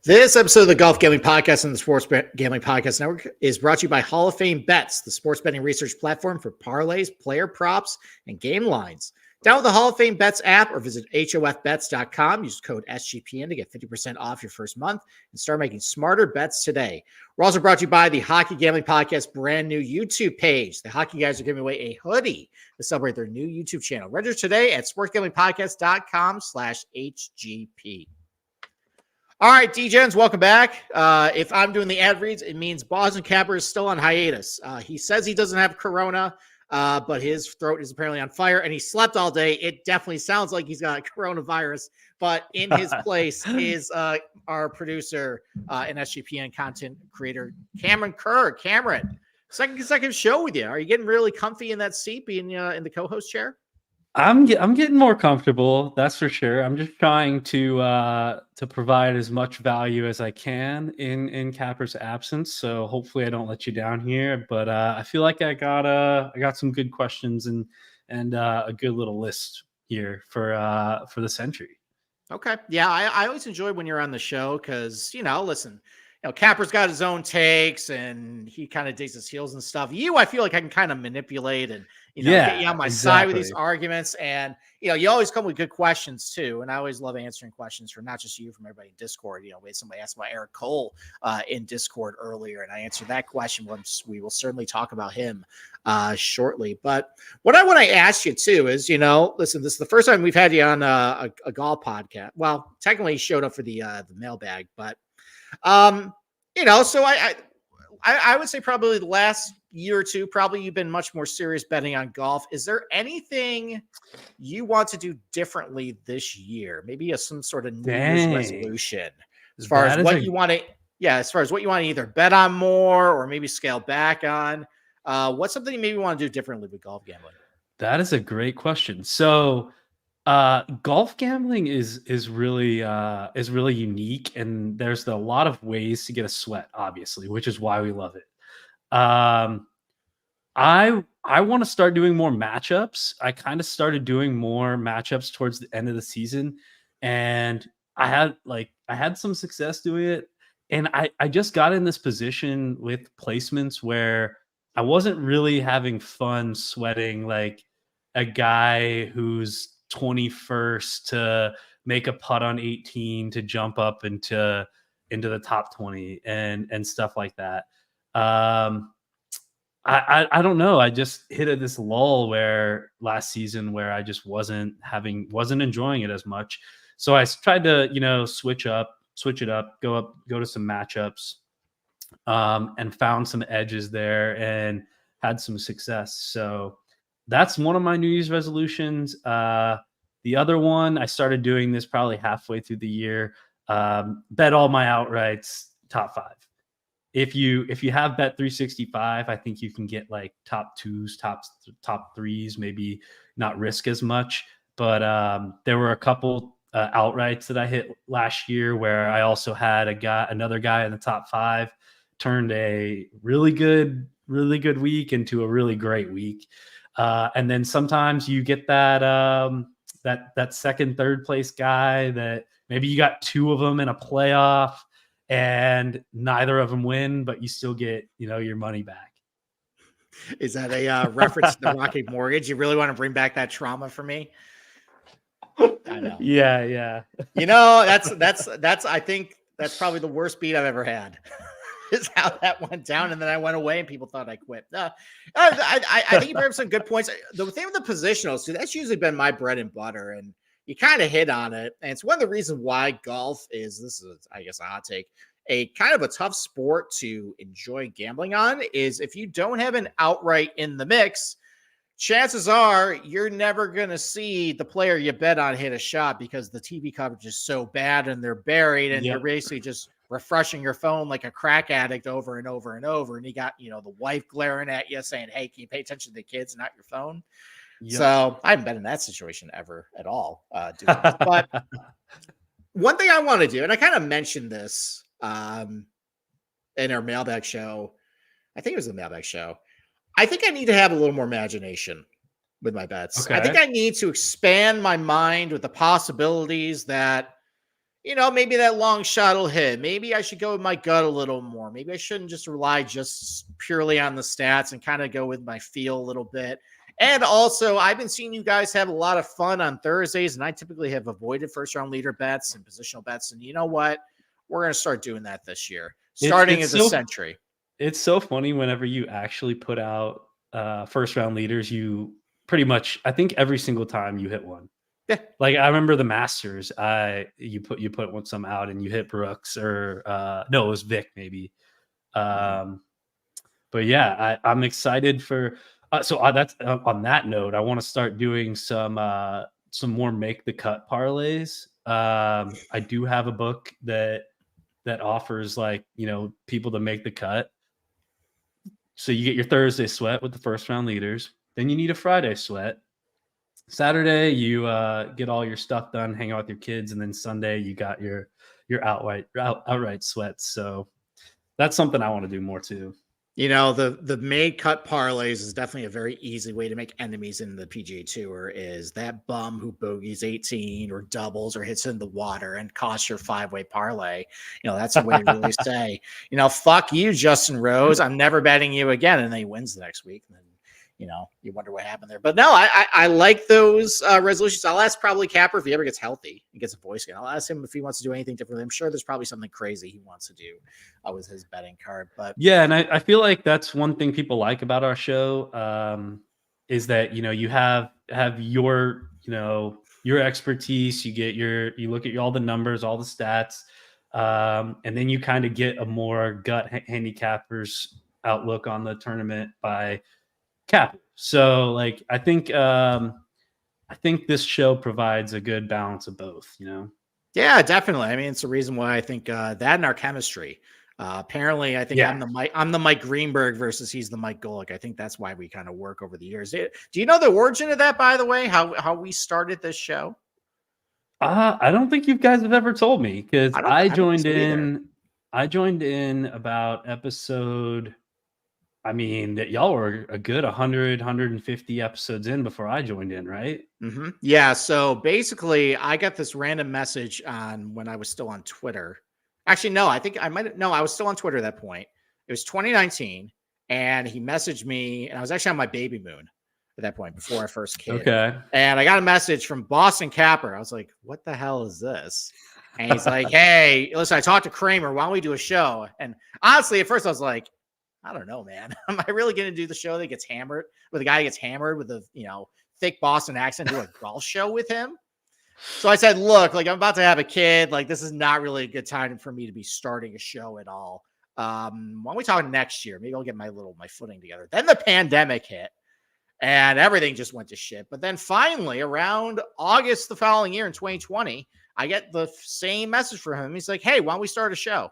This episode of the Golf Gambling Podcast and the Sports Gambling Podcast Network is brought to you by Hall of Fame Bets, the sports betting research platform for parlays, player props, and game lines. Download the Hall of Fame Bets app or visit hofbets.com. Use code SGPN to get 50% off your first month and start making smarter bets today. We're also brought to you by the Hockey Gambling Podcast brand new YouTube page. The Hockey Guys are giving away a hoodie to celebrate their new YouTube channel. Register today at sportsgamblingpodcast.com/HGP. All right, D-Gens, welcome back. If I'm doing the ad reads, it means Boston Capper is still on hiatus. He says he doesn't have corona, but his throat is apparently on fire, and he slept all day. It definitely sounds like he's got coronavirus, but in his place is our producer and SGPN content creator, Cameron Kerr. Cameron, second consecutive show with you. Are you getting really comfy in that seat, being in the co-host chair? I'm getting more comfortable, that's for sure. I'm just trying to provide as much value as I can in Capper's absence. So hopefully I don't let you down here. But I feel like I got some good questions and a good little list here for the Sentry. Okay, yeah, I always enjoy when you're on the show because listen. Capper's got his own takes and he kind of digs his heels and stuff. I feel like I can kind of manipulate and, get you on my side with these arguments. And, you always come with good questions too. And I always love answering questions from not just you, from everybody in Discord. Somebody asked about Eric Cole in Discord earlier, and I answered that question. We will certainly talk about him shortly. But what I want to ask you too is, listen, this is the first time we've had you on a golf podcast. Well, technically he showed up for the mailbag, but so I would say probably the last year or two, probably you've been much more serious betting on golf. Is there anything you want to do differently this year? Maybe some sort of New Year's resolution as far as what you want to, as far as what you want to either bet on more or maybe scale back on. What's something you maybe want to do differently with golf gambling? That is a great question. So golf gambling is really unique, and there's a lot of ways to get a sweat, obviously, which is why we love it. I want to start doing more matchups. I kind of started doing more matchups towards the end of the season, and I had some success doing it. And I just got in this position with placements where I wasn't really having fun sweating like a guy who's 21st to make a putt on 18 to jump up into the top 20 and stuff like that. I don't know. I just hit at this lull where last season where I just wasn't enjoying it as much. So I tried to, switch it up, go to some matchups, and found some edges there and had some success. So that's one of my New Year's resolutions. The other one, I started doing this probably halfway through the year. Bet all my outrights top 5. If you have Bet 365, I think you can get like top 2s, top 3s, maybe not risk as much. But there were a couple outrights that I hit last year where I also had another guy in the top 5, turned a really good week into a really great week. And then sometimes you get that second, third place guy that maybe you got 2 of them in a playoff and neither of them win, but you still get, your money back. Is that a reference to the Rocket Mortgage? You really want to bring back that trauma for me? I know. Yeah. That's I think that's probably the worst beat I've ever had. Is how that went down, and then I went away, and people thought I quit. I think you bring up some good points. The thing with the positionals, too, that's usually been my bread and butter, and you kind of hit on it. And it's one of the reasons why golf is, this is, I guess, a hot take, a kind of a tough sport to enjoy gambling on. Is if you don't have an outright in the mix, chances are you're never going to see the player you bet on hit a shot because the TV coverage is so bad and they're buried, and you're basically just refreshing your phone like a crack addict over and over and over. And you got, the wife glaring at you saying, hey, can you pay attention to the kids, not your phone? Yep. So I haven't been in that situation ever at all. But one thing I want to do, and I kind of mentioned this in our mailbag show. I think it was the mailbag show. I think I need to have a little more imagination with my bets. Okay. I think I need to expand my mind with the possibilities that, maybe that long shot will hit. Maybe I should go with my gut a little more. Maybe I shouldn't just rely just purely on the stats and kind of go with my feel a little bit. And also, I've been seeing you guys have a lot of fun on Thursdays, and I typically have avoided first round leader bets and positional bets. And you know what? We're going to start doing that this year, starting as a Sentry. It's so funny whenever you actually put out first round leaders, you pretty much, I think every single time you hit one. Yeah. Like I remember the Masters, you put some out and you hit Brooks or no, it was Vic maybe. But yeah, I'm excited for. That's on that note. I want to start doing some more make the cut parlays. I do have a book that offers people to make the cut. So you get your Thursday sweat with the first round leaders. Then you need a Friday sweat. Saturday, you get all your stuff done, hang out with your kids, and then Sunday you got your outright sweats. So that's something I want to do more too. The made cut parlays is definitely a very easy way to make enemies in the PGA Tour. Is that bum who bogeys 18 or doubles or hits in the water and costs your 5-way parlay? That's a way to really say, fuck you, Justin Rose. I'm never betting you again, and then he wins the next week. And then you wonder what happened there. But no, I like those resolutions. I'll ask probably Capper if he ever gets healthy and gets a voice again. I'll ask him if he wants to do anything different. I'm sure there's probably something crazy he wants to do with his betting card. But yeah, and I feel like that's one thing people like about our show is that you have your your expertise. You look at all the numbers, all the stats, and then you kind of get a more gut handicapper's outlook on the tournament by Cap. So I think this show provides a good balance of both, Yeah, definitely. I mean, it's the reason why I think that and our chemistry. Apparently, I think I'm the Mike Greenberg versus he's the Mike Golick. I think that's why we kind of work over the years. Do you know the origin of that, by the way? How we started this show? I don't think you guys have ever told me because I joined in about episode. I mean, that y'all were a good 100, 150 episodes in before I joined in, right? Mm-hmm. Yeah. So basically, I got this random message when I was still on Twitter. Actually, no, I think I I was still on Twitter at that point. It was 2019, and he messaged me, and I was actually on my baby moon at that point before I first kid. Okay. And I got a message from Boston Capper. I was like, what the hell is this? And he's like, hey, listen, I talked to Kramer. Why don't we do a show? And honestly, at first I was like, I don't know, man. Am I really going to do the show that gets hammered with a guy who gets hammered with a, thick Boston accent, do a golf show with him? So I said, look, I'm about to have a kid. This is not really a good time for me to be starting a show at all. Why don't we talk next year? Maybe I'll get my footing together. Then the pandemic hit and everything just went to shit. But then finally around August the following year in 2020, I get the same message from him. He's like, hey, why don't we start a show?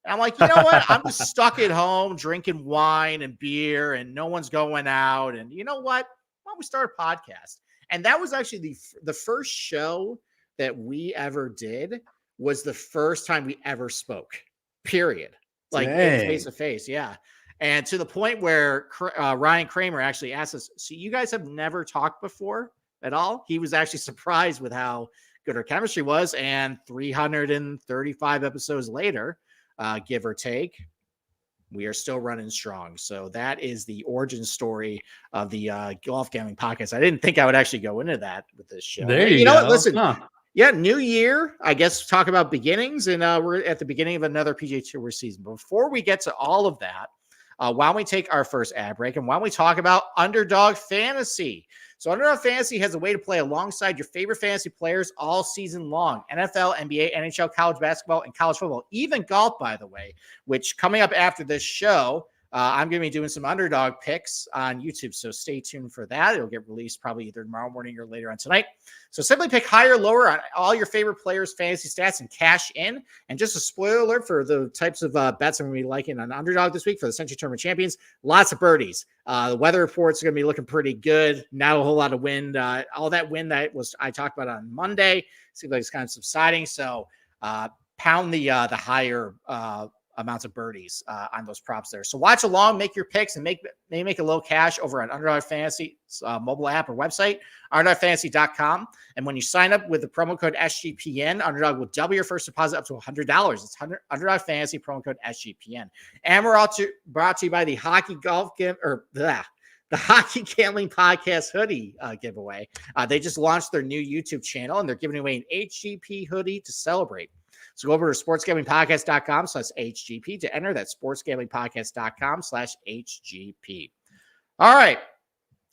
And I'm like, you know what? I'm just stuck at home drinking wine and beer and no one's going out. And you know what? Why don't we start a podcast? And that was actually the first show that we ever did was the first time we ever spoke, period. Face to face. Yeah. And to the point where Ryan Kramer actually asked us, so you guys have never talked before at all? He was actually surprised with how good our chemistry was. And 335 episodes later, give or take, we are still running strong. So that is the origin story of the Golf Gambling Podcast. I didn't think I would actually go into that with this show. There you go. Listen, yeah, new year. I guess talk about beginnings, and we're at the beginning of another PGA Tour season. Before we get to all of that, why don't we take our first ad break, and why don't we talk about Underdog Fantasy? So Underdog Fantasy has a way to play alongside your favorite fantasy players all season long. NFL, NBA, NHL, college basketball, and college football. Even golf, by the way, which coming up after this show, I'm going to be doing some Underdog picks on YouTube. So stay tuned for that. It'll get released probably either tomorrow morning or later on tonight. So simply pick higher or lower on all your favorite players' fantasy stats and cash in. And just a spoiler alert for the types of bets I'm going to be liking on Underdog this week for the Sentry Tournament Champions. Lots of birdies. The weather reports are going to be looking pretty good. Not a whole lot of wind. All that wind that I talked about on Monday seems like it's kind of subsiding. So pound the higher amounts of birdies on those props there. So watch along, make your picks, and maybe make a little cash over on Underdog Fantasy mobile app or website, underdogfantasy.com. And when you sign up with the promo code SGPN, Underdog will double your first deposit up to $100. It's Underdog Fantasy promo code SGPN. And we're also brought to you by the the Hockey Gambling Podcast hoodie giveaway. They just launched their new YouTube channel, and they're giving away an HGP hoodie to celebrate. So go over to sportsgamblingpodcast.com/HGP to enter. That's sportsgamblingpodcast.com/HGP. All right.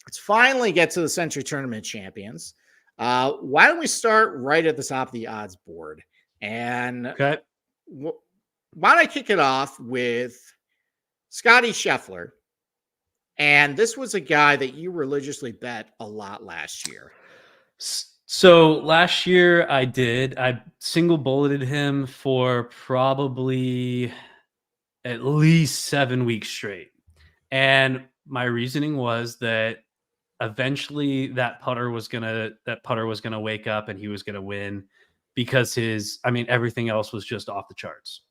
Let's finally get to the Sentry Tournament champions. Why don't we start right at the top of the odds board? And Okay. why don't I kick it off with Scotty Scheffler? And this was a guy that you religiously bet a lot last year. So last year I single bulleted him for probably at least 7 weeks straight. And my reasoning was that eventually that putter was gonna wake up and he was gonna win because everything else was just off the charts.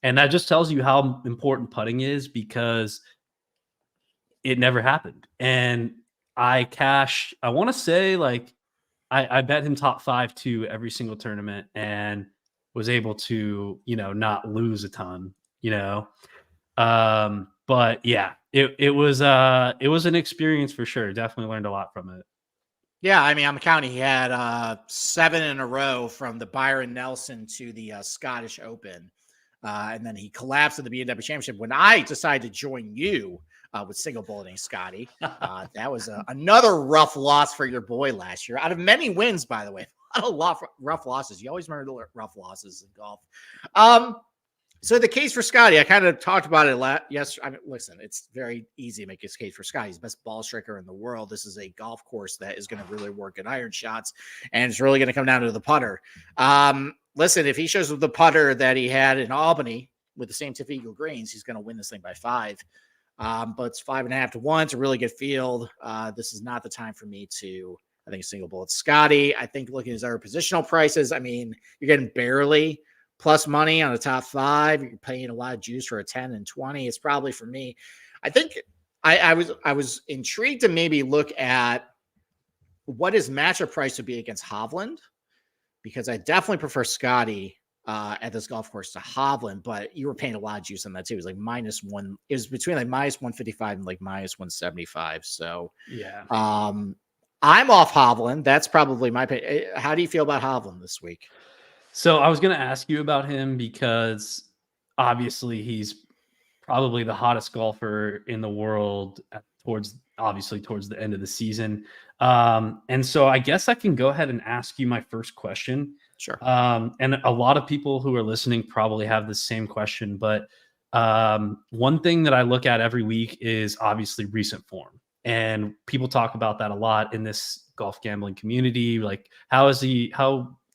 And that just tells you how important putting is, because it never happened. And I want to say I bet him top 5 too every single tournament and was able to, not lose a ton, but yeah, it was an experience for sure. Definitely learned a lot from it. Yeah, I'm counting. He had 7 in a row from the Byron Nelson to the Scottish Open. And then he collapsed in the BMW Championship when I decided to join you with single bulleting Scotty. That was another rough loss for your boy last year. Out of many wins, by the way. A lot of rough losses. You always remember the rough losses in golf. So the case for Scotty, I kind of talked about it yesterday. Listen, it's very easy to make his case for Scotty. He's the best ball striker in the world. This is a golf course that is going to really work at iron shots, and it's really going to come down to the putter. Listen, if he shows with the putter that he had in Albany with the same tip eagle greens, he's going to win this thing by 5. But it's 5.5 to 1. It's a really good field. This is not the time for me to, I think, single bullet Scotty. I think looking at his other positional prices, you're getting barely plus money on the top 5. You're paying a lot of juice for a 10 and 20. It's probably for me. I think I was intrigued to maybe look at what his matchup price would be against Hovland, because I definitely prefer Scotty at this golf course to Hovland, but you were paying a lot of juice on that too. It was like -1. It was between like -155 and like -175. So yeah, I'm off Hovland. That's probably my pay. How do you feel about Hovland this week? So I was going to ask you about him because obviously he's probably the hottest golfer in the world towards the end of the season. And so I guess I can go ahead and ask you my first question. Sure. And a lot of people who are listening probably have the same question, but one thing that I look at every week is obviously recent form. And people talk about that a lot in this golf gambling community. Like, how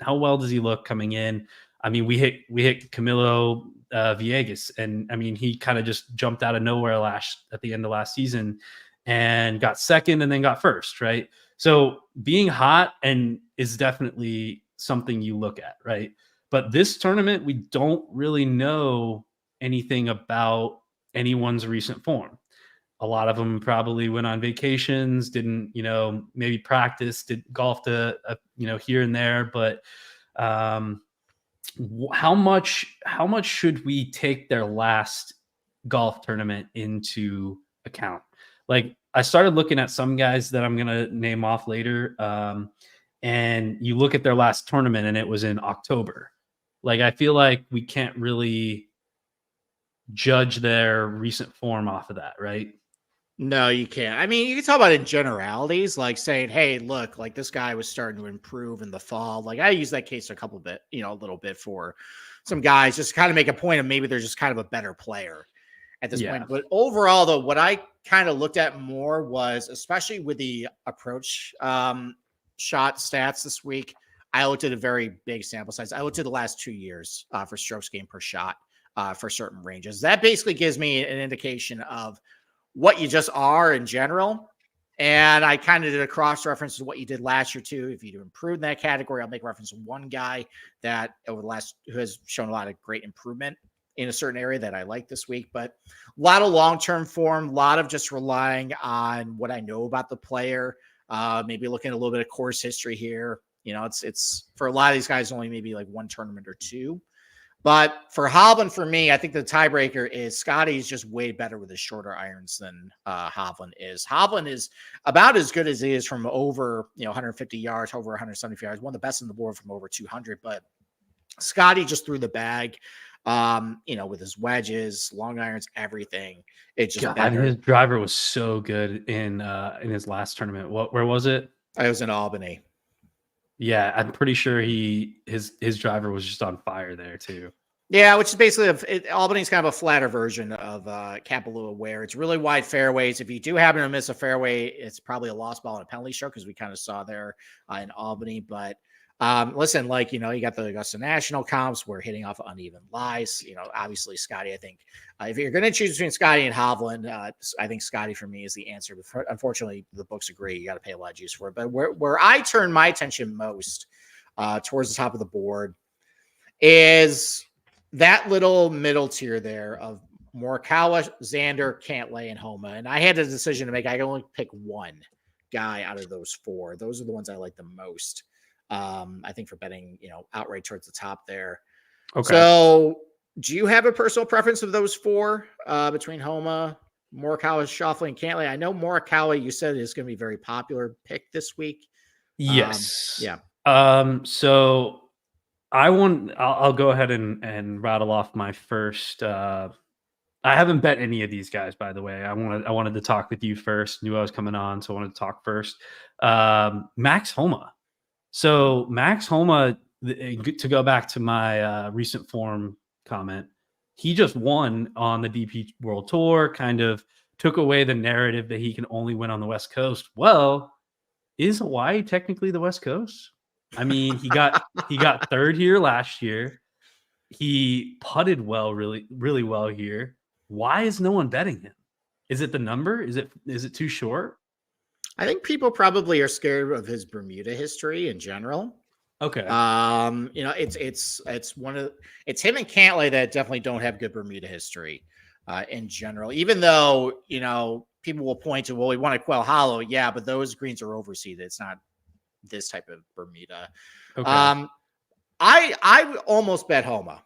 well does he look coming in? We hit Camilo Villegas, and he kind of just jumped out of nowhere at the end of last season and got second and then got first, right? So being hot is definitely something you look at, right? But this tournament, we don't really know anything about anyone's recent form. A lot of them probably went on vacations, didn't, maybe practice, did golf to, here and there. But how much should we take their last golf tournament into account? Like, I started looking at some guys that I'm going to name off later. And you look at their last tournament and it was in October. Like, I feel like we can't really judge their recent form off of that, right? No, you can't. You can talk about it in generalities, like saying, hey, look, like this guy was starting to improve in the fall. Like, I use that case a little bit for some guys, just to kind of make a point of maybe they're just kind of a better player at this point. But overall, though, what I kind of looked at more was, especially with the approach shot stats this week, I looked at a very big sample size. I looked at the last 2 years for strokes gained per shot for certain ranges. That basically gives me an indication of what you just are in general. And I kind of did a cross reference to what you did last year too. If you improve in that category, I'll make reference to one guy that who has shown a lot of great improvement in a certain area that I like this week, but a lot of long-term form, a lot of just relying on what I know about the player. Maybe looking at a little bit of course history here. It's for a lot of these guys only maybe like one tournament or two. But for Hovland, for me, I think the tiebreaker is Scotty's just way better with his shorter irons than Hovland is. Hovland is about as good as he is from over 150 yards, over 175 yards, one of the best in the board from over 200. But Scotty just threw the bag, with his wedges, long irons, everything. It's just better. His driver was so good in his last tournament. Where was it? I was in Albany. Yeah, I'm pretty sure his driver was just on fire there too. Yeah, which is basically Albany's kind of a flatter version of Kapalua, where it's really wide fairways. If you do happen to miss a fairway, it's probably a lost ball and a penalty stroke, because we kind of saw there in Albany. But listen, you got the Augusta National comps. We're hitting off uneven lies. Obviously Scotty, I think if you're going to choose between Scotty and Hovland, I think Scotty for me is the answer. But unfortunately, the books agree. You got to pay a lot of juice for it. But where I turn my attention most towards the top of the board is that little middle tier there of Morikawa, Xander, Cantlay, and Homa. And I had a decision to make. I can only pick one guy out of those four. Those are the ones I like the most. I think for betting, outright towards the top there. Okay. So do you have a personal preference of those four between Homa, Morikawa, Schauffele, and Cantlay? I know Morikawa, you said, is going to be a very popular pick this week. Yes. Yeah. So I'll go ahead and rattle off my first. I haven't bet any of these guys, by the way. I wanted to talk with you first. Knew I was coming on, so I wanted to talk first. Max Homa. So Max Homa, to go back to my recent form comment, he just won on the DP World Tour, kind of took away the narrative that he can only win on the West Coast. Well, is Hawaii technically the West Coast? I mean, he got third here last year. He putted well, really, really well here. Why is no one betting him? Is it the number? Is it too short? I think people probably are scared of his Bermuda history in general. Okay. It's him and Cantlay that definitely don't have good Bermuda history in general, even though, people will point to, well, we want to Quail Hollow. Yeah, but those greens are overseeded. It's not this type of Bermuda. Okay. I would almost bet Homa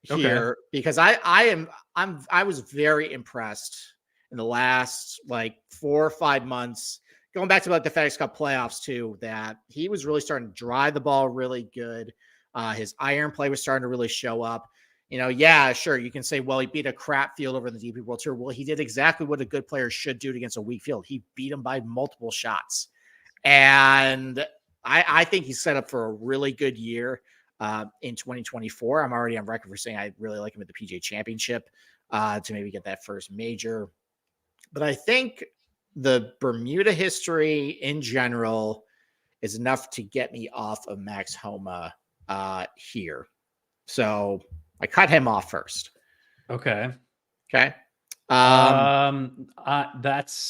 here because I was very impressed in the last 4 or 5 months, going back to the FedEx Cup playoffs too, that he was really starting to drive the ball really good. His iron play was starting to really show up. Yeah, sure. You can say, well, he beat a crap field over the DP World Tour. Well, he did exactly what a good player should do against a weak field. He beat him by multiple shots. And I think he's set up for a really good year in 2024. I'm already on record for saying I really like him at the PGA Championship to maybe get that first major. But I think the Bermuda history in general is enough to get me off of Max Homa here. So I cut him off first. Okay. That's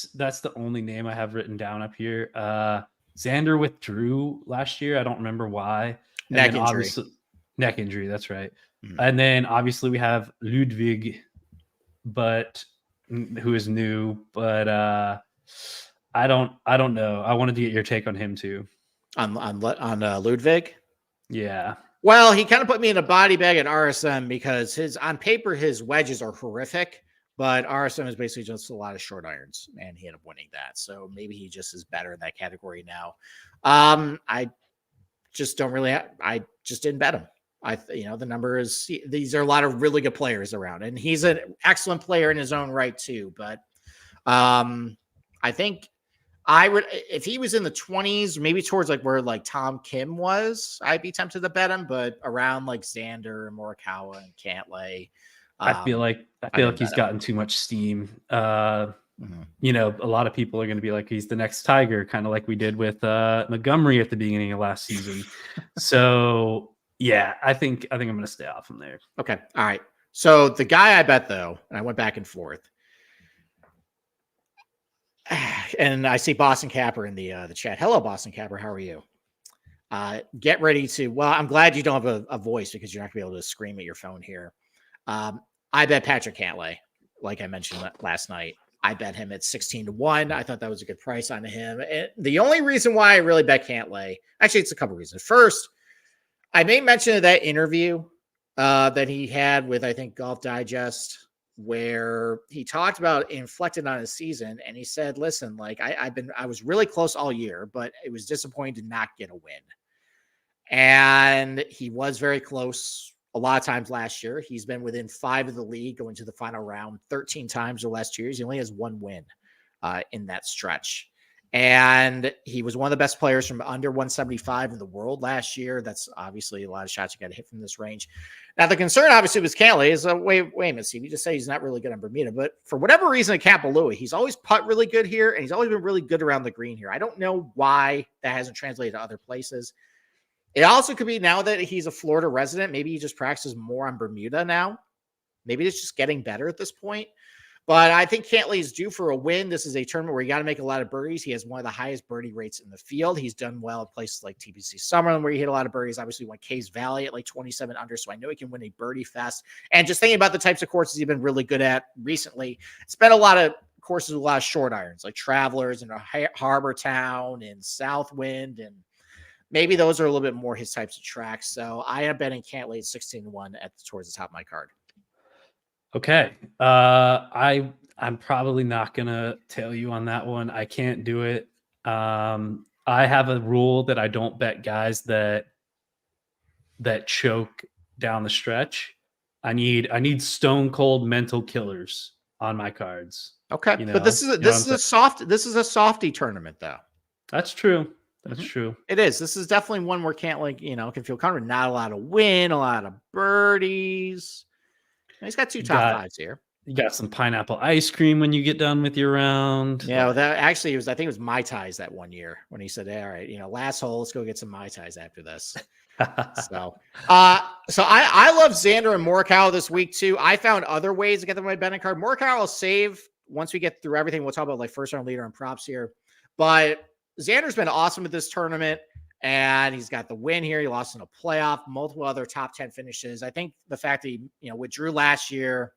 the only name I have written down up here. Xander withdrew last year. I don't remember why. Neck injury. That's right. Mm-hmm. And then obviously we have Ludwig, but who is new, but I don't know. I wanted to get your take on him too. On Ludwig? Yeah. Well, he kind of put me in a body bag at RSM because on paper his wedges are horrific, but RSM is basically just a lot of short irons, and he ended up winning that. So maybe he just is better in that category now. I just don't really. I just didn't bet him. The number is, these are a lot of really good players around, and he's an excellent player in his own right too. But I think I would, if he was in the 20s, maybe towards where Tom Kim was, I'd be tempted to bet him. But around Xander and Morikawa and Cantlay, I feel like he's gotten too much steam. A lot of people are going to be like, he's the next Tiger, kind of like we did with Montgomery at the beginning of last season. So yeah, I think I'm going to stay off from there. Okay. All right. So the guy I bet though, and I went back and forth, and I see Boston Capper in the chat. Hello, Boston Capper. How are you? Get ready to, well, I'm glad you don't have a voice because you're not going to be able to scream at your phone here. I bet Patrick Cantlay, like I mentioned last night. I bet him at 16-1. I thought that was a good price on him. And the only reason why I really bet Cantlay, actually, it's a couple reasons. First, I made mention of that interview that he had with, I think, Golf Digest, where he talked about inflected on his season. And he said, listen, like I was really close all year, but it was disappointing to not get a win. And he was very close a lot of times last year. He's been within 5 of the league going to the final round 13 times the last 2 years. He only has 1 win in that stretch. And he was one of the best players from under 175 in the world last year. That's obviously a lot of shots you got to hit from this range. Now, the concern obviously with Cantlay is, wait a minute, Steve, you just say he's not really good on Bermuda, but for whatever reason at Kapalua, he's always putt really good here, and he's always been really good around the green here. I don't know why that hasn't translated to other places. It also could be now that he's a Florida resident, maybe he just practices more on Bermuda now. Maybe it's just getting better at this point. But I think Cantlay is due for a win. This is a tournament where you got to make a lot of birdies. He has one of the highest birdie rates in the field. He's done well at places like TPC Summerlin, where he hit a lot of birdies. Obviously, went Cays Valley at like 27 under, so I know he can win a birdie fest. And just thinking about the types of courses he's been really good at recently, it's been a lot of courses with a lot of short irons, like Travelers and Harbor Town and Southwind, and maybe those are a little bit more his types of tracks. So I am betting Cantlay at 16-1 towards the top of my card. Okay. I'm probably not gonna tell you on that one. I can't do it. I have a rule that I don't bet guys that choke down the stretch. I need stone cold mental killers on my cards. Okay. But this is a softy tournament though. That's true. That's true. It is. This is definitely one where Cantlay, can feel confident. Not a lot of win, a lot of birdies. He's got 2 top 5s here. You got some pineapple ice cream when you get done with your round. Yeah, well, that actually I think it was Mai Tais that one year when he said, all right, last hole, let's go get some Mai Tais after this. So I love Xander and Morikawa this week too. I found other ways to get them on my betting card. Morikawa will save once we get through everything. We'll talk about like first round leader and props here. But Xander's been awesome at this tournament. And he's got the win here. He lost in a playoff, multiple other top 10 finishes. I think the fact that he, withdrew last year,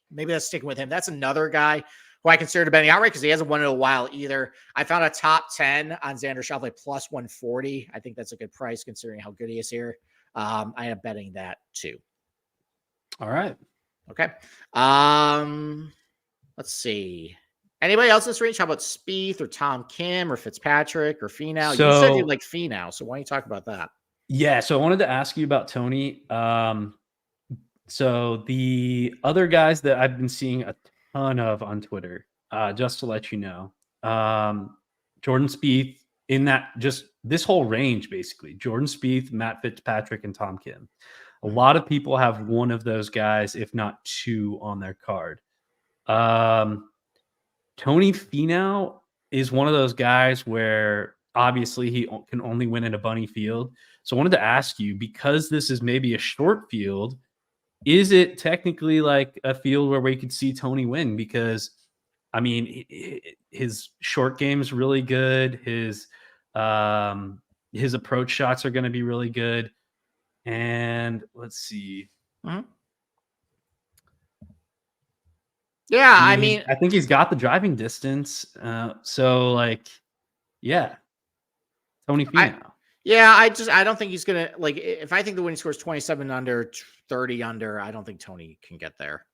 maybe that's sticking with him. That's another guy who I consider to betting outright because he hasn't won in a while either. I found a top 10 on Xander Schauffele plus 140. I think that's a good price considering how good he is here. I am betting that too. All right. Okay. Let's see. Anybody else in this range? How about Spieth or Tom Kim or Fitzpatrick or Finau? You said you like Finau, so why don't you talk about that? Yeah, so I wanted to ask you about Tony. So the other guys that I've been seeing a ton of on Twitter, just to let you know, Jordan Spieth in that just this whole range, basically. Jordan Spieth, Matt Fitzpatrick, and Tom Kim. A lot of people have one of those guys, if not 2, on their card. Tony Finau is one of those guys where obviously he can only win in a bunny field. So I wanted to ask you, because this is maybe a short field, is it technically like a field where we could see Tony win? Because, I mean, his short game is really good. His approach shots are going to be really good. And let's see. Mm-hmm. Yeah, I think he's got the driving distance. So, like, yeah, Tony Finau. I don't think he's gonna like. If I think the winning score is 27 under, 30 under, I don't think Tony can get there.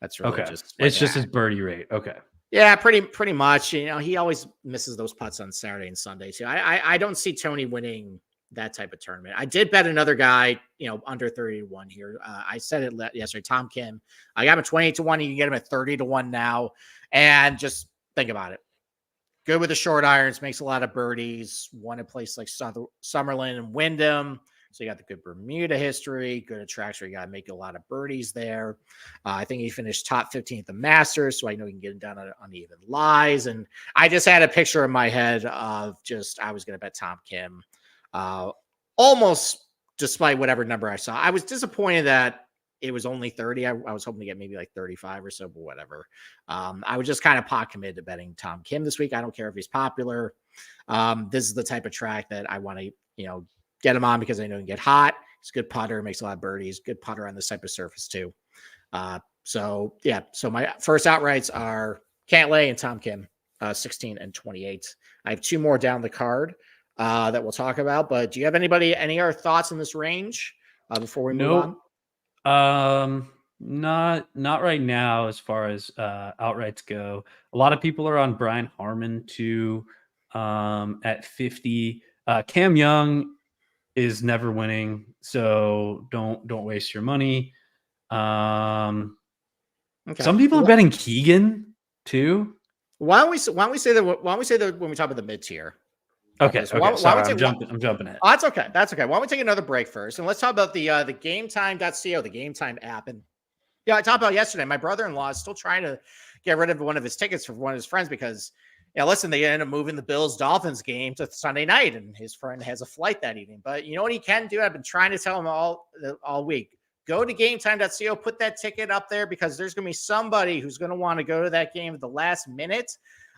That's really okay. just. It's just his birdie rate. Okay. Yeah, pretty much. He always misses those putts on Saturday and Sunday too. I don't see Tony winning that type of tournament. I did bet another guy, under 30-1 here. I said it yesterday, Tom Kim. I got him at 28-1. You can get him at 30-1 now. And just think about it. Good with the short irons, makes a lot of birdies. Won a place like Summerlin and Wyndham. So you got the good Bermuda history, good at tracks where you got to make a lot of birdies there. I think he finished top 15 at the Masters, so I know he can get it done on even lies. And I just had a picture in my head of I was going to bet Tom Kim. Almost despite whatever number I saw. I was disappointed that it was only 30. I was hoping to get maybe like 35 or so, but whatever. I was just kind of pot committed to betting Tom Kim this week. I don't care if he's popular. This is the type of track that I want to, get him on because I know he can get hot. He's a good putter, makes a lot of birdies, good putter on this type of surface too. So my first outrights are Cantlay and Tom Kim, 16 and 28. I have two more down the card that we'll talk about. But do you have any other thoughts in this range before we move on? Not right now as far as outrights go. A lot of people are on Brian Harmon too at 50. Cam Young is never winning, so don't waste your money. Okay. Some people are betting Keegan too. Why don't we say that when we talk about the mid tier? Okay. I'm jumping ahead. Oh, that's okay. That's okay. Why don't we take another break first, and let's talk about the GameTime.co, the Game Time app. And I talked about yesterday. My brother-in-law is still trying to get rid of one of his tickets for one of his friends because, listen, they ended up moving the Bills-Dolphins game to Sunday night, and his friend has a flight that evening. But you know what he can do? I've been trying to tell him all week. Go to GameTime.co, put that ticket up there because there's going to be somebody who's going to want to go to that game at the last minute,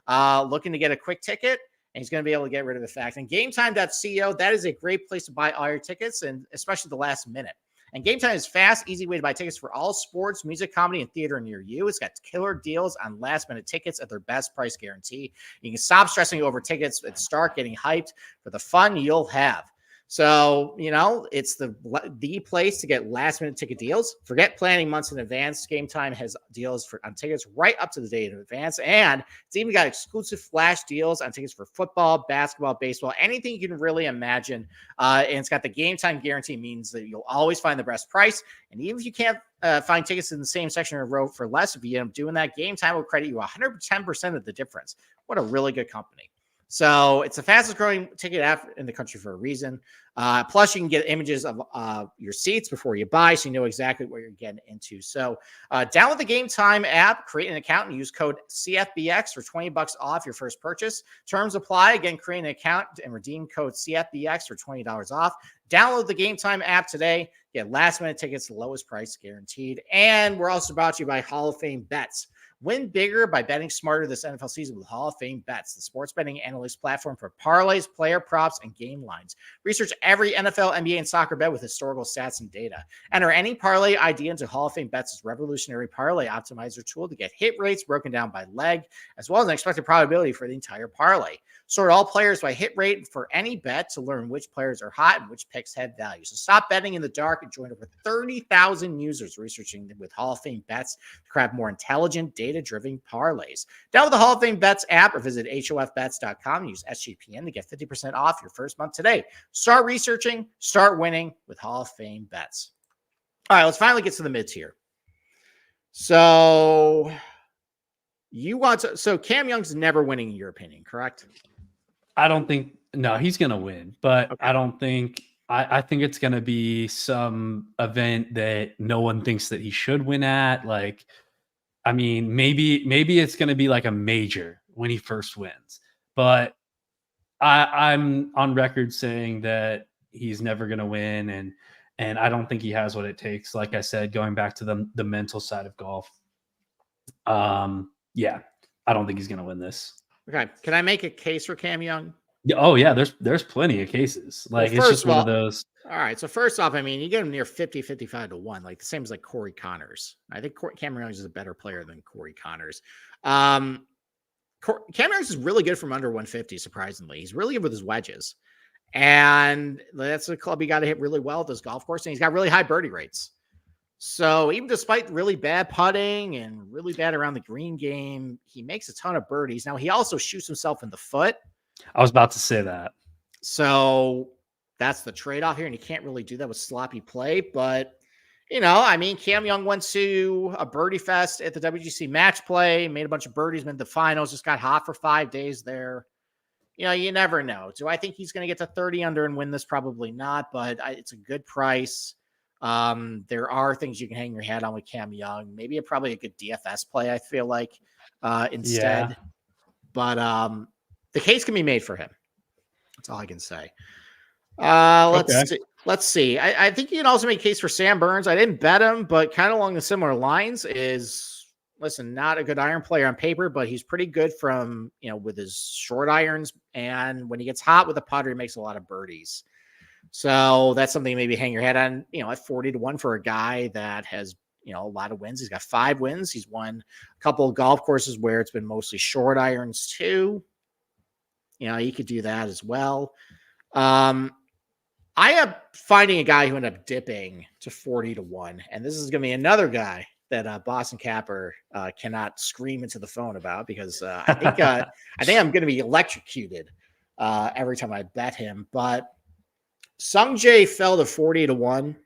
looking to get a quick ticket. And he's going to be able to get rid of the fact. And GameTime.co, that is a great place to buy all your tickets, and especially the last minute. And GameTime is fast, easy way to buy tickets for all sports, music, comedy, and theater near you. It's got killer deals on last-minute tickets at their best price guarantee. You can stop stressing over tickets and start getting hyped for the fun you'll have. So, it's the place to get last-minute ticket deals. Forget planning months in advance. Game Time has deals on tickets right up to the date in advance. And it's even got exclusive flash deals on tickets for football, basketball, baseball, anything you can really imagine. And it's got the Game Time guarantee, means that you'll always find the best price. And even if you can't find tickets in the same section of the row for less, if you end up doing that, Game Time will credit you 110% of the difference. What a really good company. So it's the fastest growing ticket app in the country for a reason. Plus, you can get images of your seats before you buy, so you know exactly what you're getting into. So download the Game Time app, create an account, and use code CFBX for $20 off your first purchase. Terms apply. Again, create an account and redeem code CFBX for $20 off. Download the Game Time app today. Get last-minute tickets, lowest price guaranteed. And we're also brought to you by Hall of Fame Bets. Win bigger by betting smarter this NFL season with Hall of Fame Bets, the sports betting analytics platform for parlays, player props, and game lines. Research every NFL, NBA, and soccer bet with historical stats and data. Enter any parlay idea into Hall of Fame Bets' revolutionary parlay optimizer tool to get hit rates broken down by leg, as well as an expected probability for the entire parlay. Sort all players by hit rate for any bet to learn which players are hot and which picks have value. So stop betting in the dark and join over 30,000 users researching with Hall of Fame Bets to craft more intelligent, data-driven parlays. Download the Hall of Fame Bets app or visit hofbets.com and use SGPN to get 50% off your first month today. Start researching, start winning with Hall of Fame Bets. All right, let's finally get to the mid-tier. So Cam Young's never winning in your opinion, correct? I don't think he's gonna win, but okay. I don't think I think it's gonna be some event that no one thinks that he should win at. Like, I mean, maybe it's gonna be like a major when he first wins, but I'm on record saying that he's never gonna win, and I don't think he has what it takes. Like I said, going back to the mental side of golf. Yeah, I don't think he's gonna win this. Okay. Can I make a case for Cam Young? Yeah. Oh yeah. There's plenty of cases. Like, it's just one of those. All right. So first off, I mean, you get him near 50, 55 to 1, like the same as like Corey Connors. I think Cam Young is a better player than Corey Connors. Cam Young is really good from under 150, surprisingly. He's really good with his wedges. And that's a club he got to hit really well at this golf course. And he's got really high birdie rates. So even despite really bad putting and really bad around the green game, he makes a ton of birdies. Now, he also shoots himself in the foot. I was about to say that. So that's the trade-off here, and you can't really do that with sloppy play. But, I mean, Cam Young went to a birdie fest at the WGC match play, made a bunch of birdies, made the finals, just got hot for 5 days there. You never know. Do I think he's going to get to 30 under and win this? Probably not, but it's a good price. There are things you can hang your hat on with Cam Young. Maybe probably a good DFS play, I feel like, instead. Yeah. But the case can be made for him. That's all I can say. Let's see. I think you can also make a case for Sam Burns. I didn't bet him, but kind of along the similar lines is, listen, not a good iron player on paper, but he's pretty good from, with his short irons. And when he gets hot with a putter, he makes a lot of birdies. So that's something maybe hang your head on, at 40 to 1 for a guy that has, a lot of wins. He's got 5 wins. He's won a couple of golf courses where it's been mostly short irons too. He could do that as well. I am finding a guy who ended up dipping to 40-1, and this is going to be another guy that Boston Capper cannot scream into the phone about, because I think I'm going to be electrocuted every time I bet him. But Sung Jae fell to 40-1,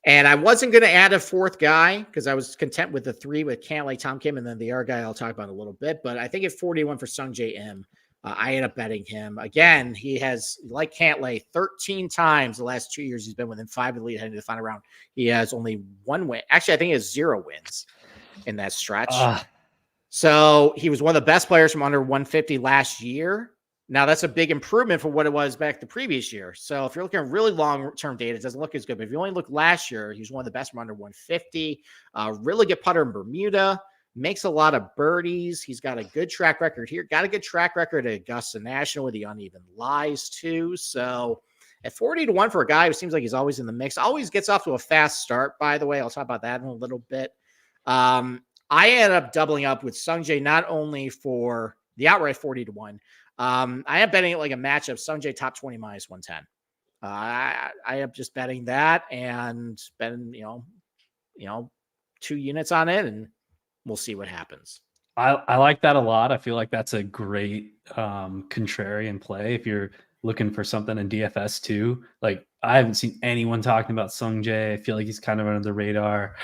and I wasn't going to add a 4th guy because I was content with the 3 with Cantlay, Tom Kim, and then the other guy I'll talk about in a little bit. But I think at 41 for Sung Jae M, I end up betting him. Again, he has, like Cantlay, 13 times the last 2 years he's been within 5 of the lead heading to the final round. He has only 1 win. Actually, I think he has 0 wins in that stretch. So he was one of the best players from under 150 last year. Now, that's a big improvement for what it was back the previous year. So if you're looking at really long-term data, it doesn't look as good. But if you only look last year, he was one of the best from under 150. Really good putter in Bermuda. Makes a lot of birdies. He's got a good track record here. Got a good track record at Augusta National with the uneven lies too. So at 40-1 for a guy who seems like he's always in the mix, always gets off to a fast start, by the way. I'll talk about that in a little bit. I ended up doubling up with Sung Jae, not only for the outright 40-1. I am betting it like a matchup. Sung Jae top 20 minus 110. I am just betting that and betting, 2 units on it, and we'll see what happens. I like that a lot. I feel like that's a great contrarian play if you're looking for something in DFS too. Like, I haven't seen anyone talking about Sung Jae. I feel like he's kind of under the radar.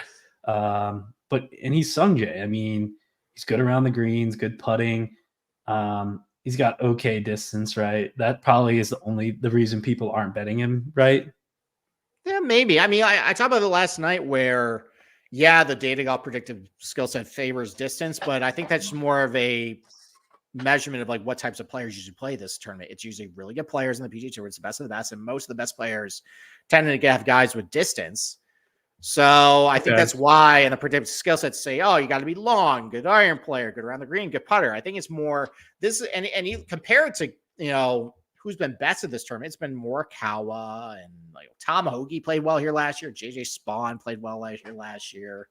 But he's Sung Jae. I mean, he's good around the greens, good putting. He's got okay distance, right? That probably is the reason people aren't betting him, right? Yeah, maybe. I mean, I talked about it last night where, the data golf predictive skill set favors distance, but I think that's more of a measurement of like what types of players usually play this tournament. It's usually really good players in the PGA Tour. It's the best of the best, and most of the best players tend to have guys with distance. So I think that's why, and the predictive skill sets say, oh, you got to be long, good iron player, good around the green, good putter. I think it's more this, and you compare it to, who's been best at this tournament. It's been Morikawa and like Tom Hoagie played well here last year. JJ Spawn played well last year.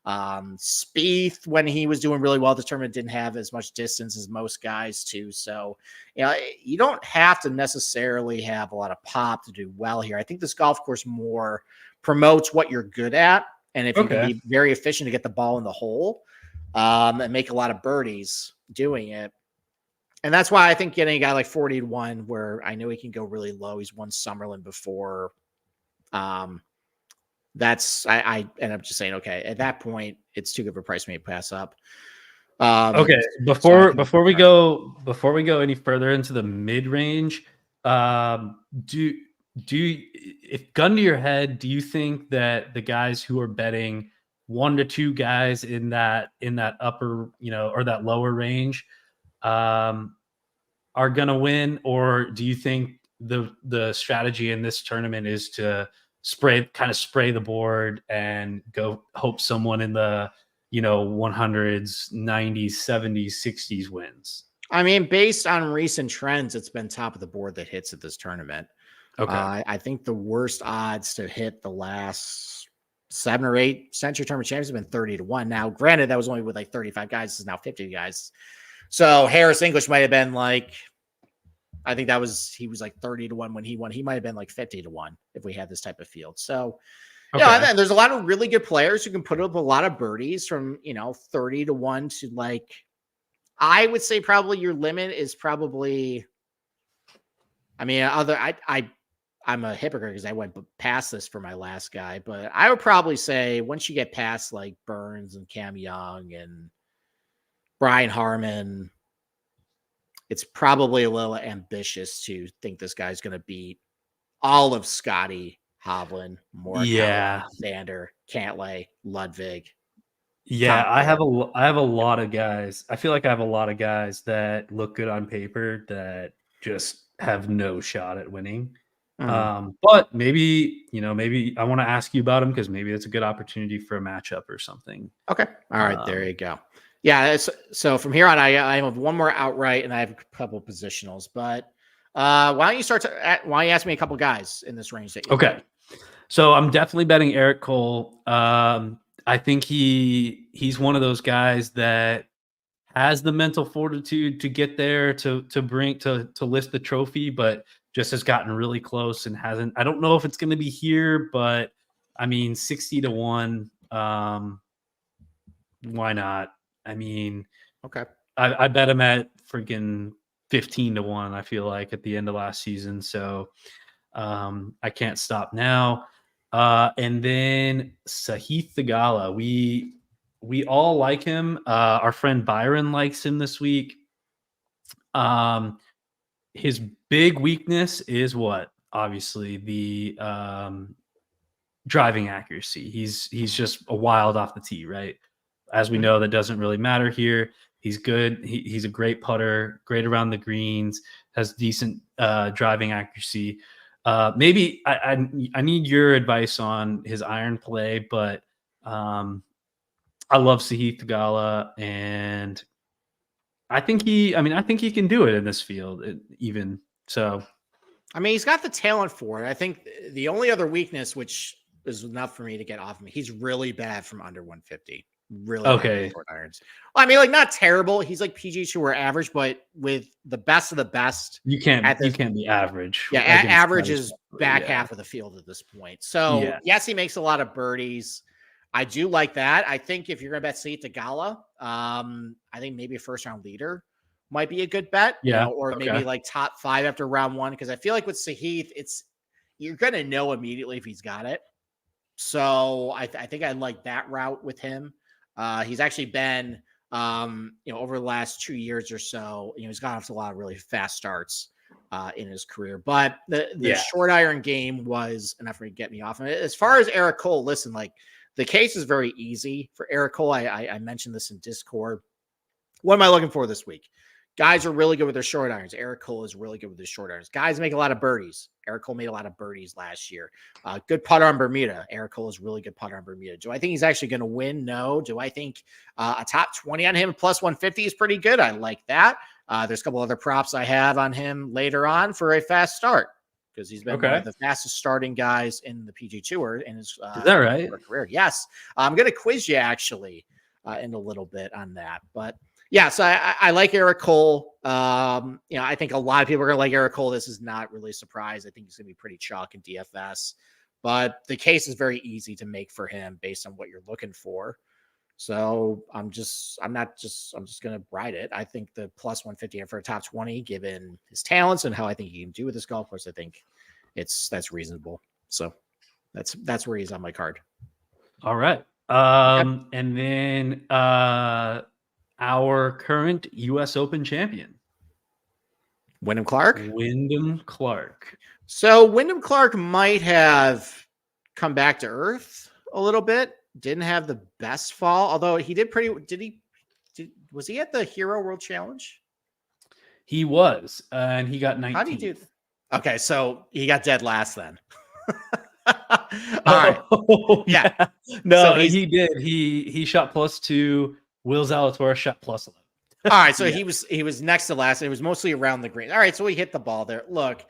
Spieth, when he was doing really well at the tournament, didn't have as much distance as most guys too. So, you don't have to necessarily have a lot of pop to do well here. I think this golf course more promotes what you're good at. And if you can be very efficient to get the ball in the hole, and make a lot of birdies doing it. And that's why I think getting a guy like 40-1, where I know he can go really low. He's won Summerlin before. That's I end up just saying, okay, at that point, it's too good of a price for me to pass up. Okay, before we go any further into the mid range, do if gun to your head, do you think that the guys who are betting 1 to 2 guys in that upper, or that lower range, are gonna win, or do you think the strategy in this tournament is to spray the board and go hope someone in the 100s, 90s, 70s, 60s wins? I mean, based on recent trends, it's been top of the board that hits at this tournament. Okay. I think the worst odds to hit the last 7 or 8 Sentry Tournament champions have been 30-1. Now, granted, that was only with like 35 guys. This is now 50 guys. So Harris English might have been like, I think he was like 30-1 when he won. He might have been like 50-1 if we had this type of field. So, and there's a lot of really good players who can put up a lot of birdies from, 30-1 to like, I would say probably your limit is probably, I mean, I'm a hypocrite because I went past this for my last guy, but I would probably say once you get past like Burns and Cam Young and Brian Harmon, it's probably a little ambitious to think this guy's going to beat all of Scotty, Hovland, Morikawa, Xander, Cantlay, Ludwig. Yeah, I have a lot of guys. I feel like I have a lot of guys that look good on paper that just have no shot at winning. But maybe I want to ask you about them because maybe it's a good opportunity for a matchup or something. Okay. All right. There you go. Yeah. So from here on, I have one more outright and I have a couple of positionals, but why don't you ask me a couple guys in this range that you okay. So I'm definitely betting Eric Cole. I think he's one of those guys that has the mental fortitude to get there to lift the trophy, but just has gotten really close and hasn't. I don't know if it's going to be here, but I mean 60-1. Why not? I mean, Okay. I bet him at freaking 15-1. I feel like at the end of last season, so I can't stop now. And then Sahith Theegala, we all like him. Our friend Byron likes him this week. His big weakness is what? Obviously, the driving accuracy. He's just a wild off the tee, right? As we know, that doesn't really matter here. He's good. He's a great putter, great around the greens, has decent driving accuracy. Maybe I need your advice on his iron play, but I love Sahith Theegala, and I think he can do it in this field, even so. I mean, he's got the talent for it. I think the only other weakness, which is enough for me to get off of me, he's really bad from under 150. Really bad Okay. with short irons. Well, I mean, like not terrible. He's like PG Tour average, but with the best of the best, You can't be average. yeah, against average guys. is back Yeah. half of the field at this point. So Yeah. yes, he makes a lot of birdies. I do like that. I think if you're gonna bet Sahith Theegala, I think maybe a first round leader might be a good bet. Yeah. Or maybe Okay. like top 5 after round 1. Because I feel like with Sahith, you're gonna know immediately if he's got it. So I think I like that route with him. He's actually been, over the last 2 years or so, he's gone off to a lot of really fast starts in his career. But the short iron game was enough for to get me off. And as far as Eric Cole, listen, like the case is very easy for Eric Cole. I mentioned this in Discord. What am I looking for this week? Guys are really good with their short irons. Eric Cole is really good with his short irons. Guys make a lot of birdies. Eric Cole made a lot of birdies last year. Good putter on Bermuda. Eric Cole is really good putter on Bermuda. Do I think he's actually going to win? No. Do I think a top 20 on him plus 150 is pretty good? I like that. There's a couple other props I have on him later on for a fast start because he's been one of the fastest starting guys in the PG Tour in his Is that right? career. Yes. I'm going to quiz you actually in a little bit on that. But yeah, so I like Eric Cole. I think a lot of people are going to like Eric Cole. This is not really a surprise. I think he's going to be pretty chalk in DFS, but the case is very easy to make for him based on what you're looking for. So I'm just going to ride it. I think the plus 150 for a top 20, given his talents and how I think he can do with this golf course, I think that's reasonable. So that's where he's on my card. All right. And then our current U.S. Open champion, Wyndham Clark. So Wyndham Clark might have come back to earth a little bit. Didn't have the best fall, although he did pretty. Was he at the Hero World Challenge? He was, and he got 19th. How did he do? Okay, so he got dead last then. All right. Yeah. No, so he did. He shot +2. Will Zalatoris shot +11. All right, so he was next to last. It was mostly around the green. All right, so he hit the ball there. Look,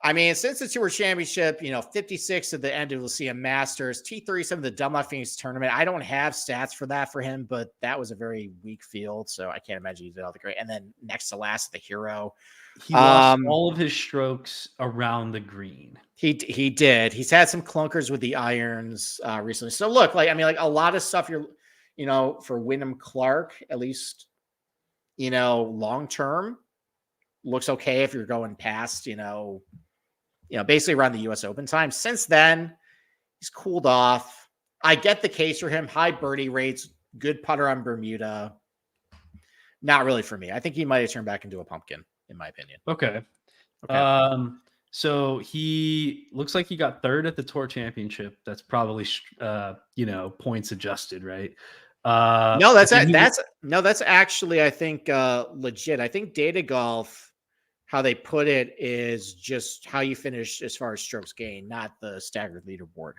I mean, since the Tour Championship, 56 at the end of the Lucia Masters, T37 of the Dunlop Phoenix Tournament. I don't have stats for that for him, but that was a very weak field, so I can't imagine he did all the great. And then next to last, the Hero. He lost all of his strokes around the green. He did. He's had some clunkers with the irons recently. So look, like a lot of stuff for Wyndham Clark, at least, long term, looks okay if you're going past, basically around the U.S. Open time. Since then, he's cooled off. I get the case for him. High birdie rates, good putter on Bermuda. Not really for me. I think he might have turned back into a pumpkin, in my opinion. Okay. So he looks like he got third at the Tour Championship. That's probably, points adjusted, right? No, that's actually, I think, legit. I think Data Golf, how they put it is just how you finish as far as strokes gained, not the staggered leaderboard.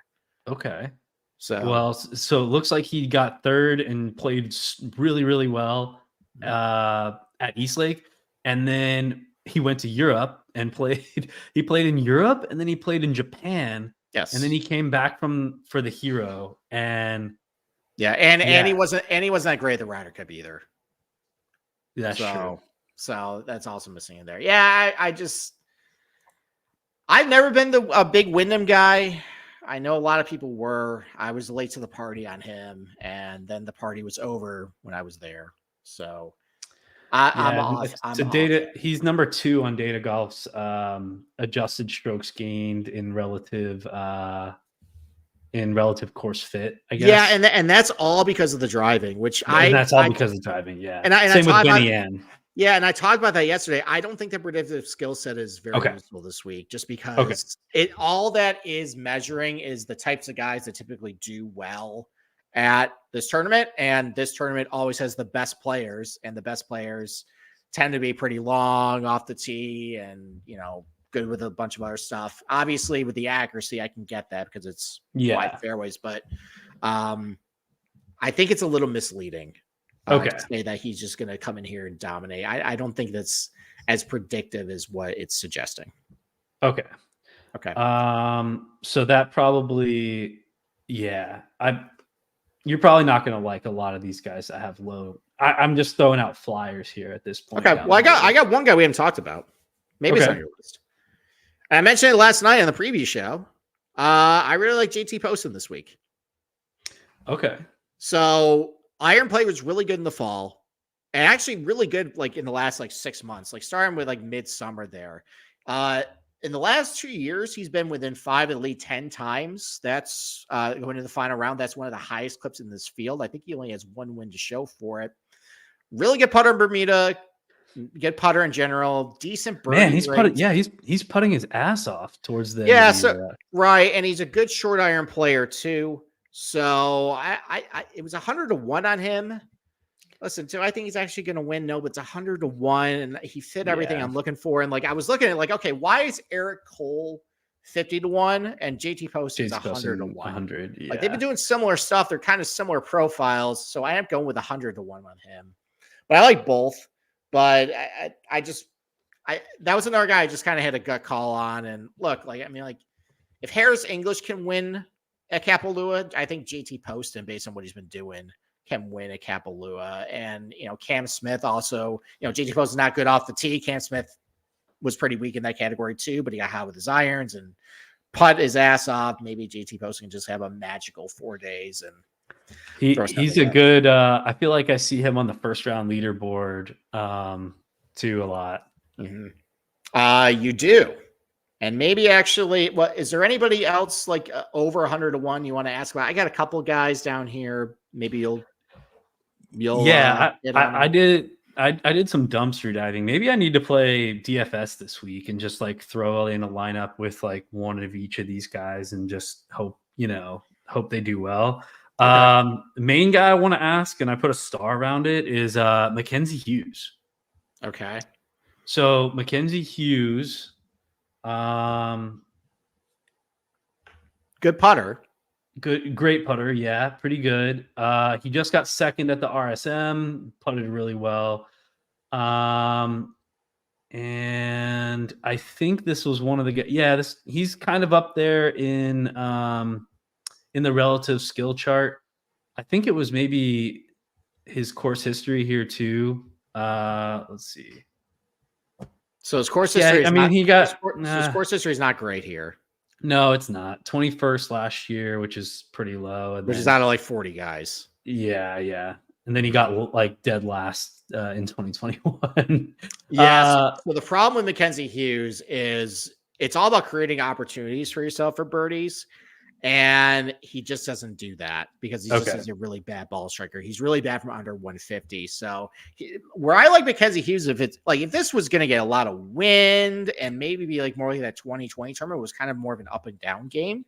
Okay. So it looks like he got third and played really, really well at Eastlake, and then he went to Europe and played. He played in Europe, and then he played in Japan Yes. And then he came back for the Hero, and and he wasn't that great at the Ryder Cup either. That's true. So that's also missing in there. Yeah, I've never been a big Wyndham guy. I know a lot of people were. I was late to the party on him, and then the party was over when I was there. So I'm off. He's number 2 on Data Golf's adjusted strokes gained in relative course fit, I guess. Yeah, and that's all because of the driving, that's all because of driving. Yeah, and same with Benny Ann. Yeah, and I talked about that yesterday. I don't think the predictive skill set is very useful this week, just because all that is measuring is the types of guys that typically do well at this tournament, and this tournament always has the best players, and the best players tend to be pretty long off the tee, and good with a bunch of other stuff. Obviously, with the accuracy, I can get that because it's wide fairways, but I think it's a little misleading. To say that he's just going to come in here and dominate. I don't think that's as predictive as what it's suggesting. Okay. So that probably, you're probably not going to like a lot of these guys that have low. I'm just throwing out flyers here at this point. Okay. Well, I got one guy we haven't talked about. Maybe it's on your list. And I mentioned it last night on the preview show. I really like JT Poston this week. Okay. So iron play was really good in the fall, and actually really good in the last 6 months, starting with midsummer there. In the last 2 years, he's been within 5 at least 10 times. That's going to the final round. That's one of the highest clips in this field. I think he only has 1 win to show for it. Really good putter in Bermuda. Good putter in general. Decent birdie. Man, he's putting. Yeah, he's putting his ass off towards the. Yeah, right, and he's a good short iron player too. So it was 100-1 on him. Listen, I think he's actually going to win. No, but it's 100-1, and he fit everything I'm looking for. And I was looking at okay, why is Eric Cole 50-1 and JT Poston's 100-1? 100. Yeah. They've been doing similar stuff. They're kind of similar profiles, so I am going with 100-1 on him. But I like both. But that was another guy I just kind of had a gut call on. And look, if Harris English can win at Kapalua, I think JT Poston, based on what he's been doing, can win at Kapalua. And, Cam Smith also, JT Poston's not good off the tee. Cam Smith was pretty weak in that category too, but he got hot with his irons and putt his ass off. Maybe JT Poston can just have a magical 4 days. And he's a good, I feel like I see him on the first round leaderboard too a lot. Mm-hmm. You do. And maybe actually, is there anybody else over 100-1 you want to ask about? I got a couple guys down here. Maybe you'll. Yeah, I did some dumpster diving. Maybe I need to play DFS this week and just throw in a lineup with one of each of these guys and just hope they do well. Okay. The main guy I want to ask, and I put a star around it, is Mackenzie Hughes. Okay. So Mackenzie Hughes. Good putter. Great putter. Yeah, pretty good. He just got second at the RSM, putted really well. And I think this was one of the guys. Yeah, he's kind of up there in the relative skill chart. I think it was maybe his course history here too. Let's see. So his course history. Yeah, his course history is not great here. No, it's not. 21st last year, which is pretty low. Which is out of 40 guys. Yeah. And then he got dead last in 2021. Yeah. So the problem with Mackenzie Hughes is it's all about creating opportunities for yourself for birdies. And he just doesn't do that because he's a really bad ball striker. He's really bad from under 150. So where I like Mackenzie Hughes, if this was going to get a lot of wind and maybe be more like that 2020 tournament was kind of more of an up and down game,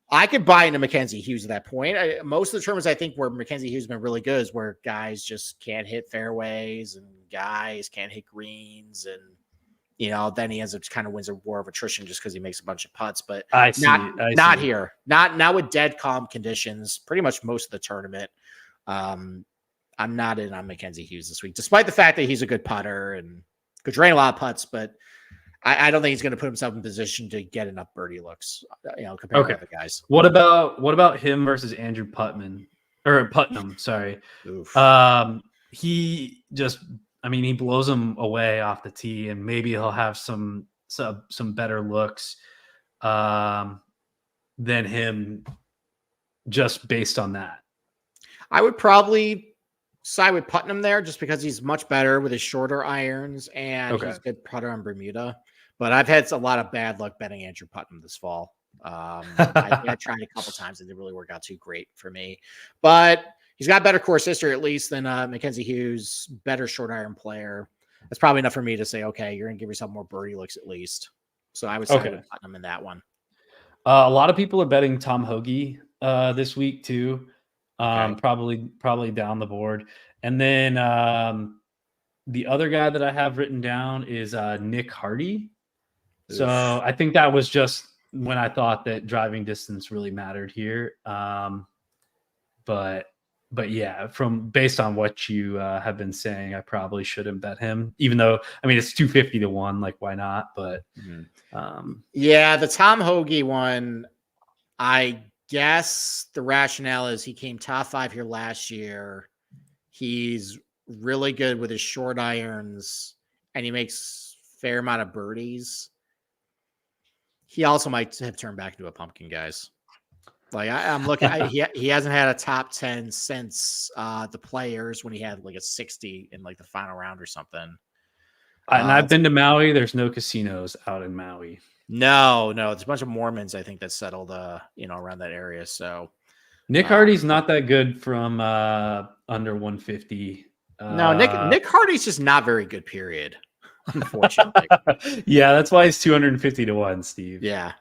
I could buy into Mackenzie Hughes at that point. Most of the tournaments I think where Mackenzie Hughes has been really good is where guys just can't hit fairways and guys can't hit greens and then he ends up kind of wins a war of attrition just because he makes a bunch of putts. But not here. Not with dead calm conditions. Pretty much most of the tournament. I'm not in on Mackenzie Hughes this week, despite the fact that he's a good putter and could drain a lot of putts. But I don't think he's going to put himself in position to get enough birdie looks, compared to other guys. What about him versus Andrew Putnam? Sorry. Oof. He just, he blows him away off the tee, and maybe he'll have some better looks than him just based on that. I would probably side with Putnam there just because he's much better with his shorter irons and he's a good putter on Bermuda. But I've had a lot of bad luck betting Andrew Putnam this fall. I tried a couple times. It didn't really work out too great for me. But he's got better course history at least than Mackenzie Hughes, better short iron player. That's probably enough for me to say, okay, you're going to give yourself more birdie looks at least. So I would side with Putnam in that one. A lot of people are betting Tom Hoagie this week too. Probably down the board. And then the other guy that I have written down is Nick Hardy. Oof. So I think that was just when I thought that driving distance really mattered here. But yeah, based on what you have been saying, I probably shouldn't bet him, even though, it's 250 to 1, like why not? But yeah, the Tom Hoagie one, I guess the rationale is he came top 5 here last year. He's really good with his short irons and he makes fair amount of birdies. He also might have turned back into a pumpkin, guys. Like I'm looking, he hasn't had a top 10 since the Players when he had like a 60 in like the final round or something. And I've been to Maui. There's no casinos out in Maui. No, it's a bunch of Mormons, I think, that settled, around that area. So Nick Hardy's not that good from under 150. No, Nick Hardy's just not very good, period. Unfortunately. Yeah, that's why he's 250 to 1, Steve. Yeah.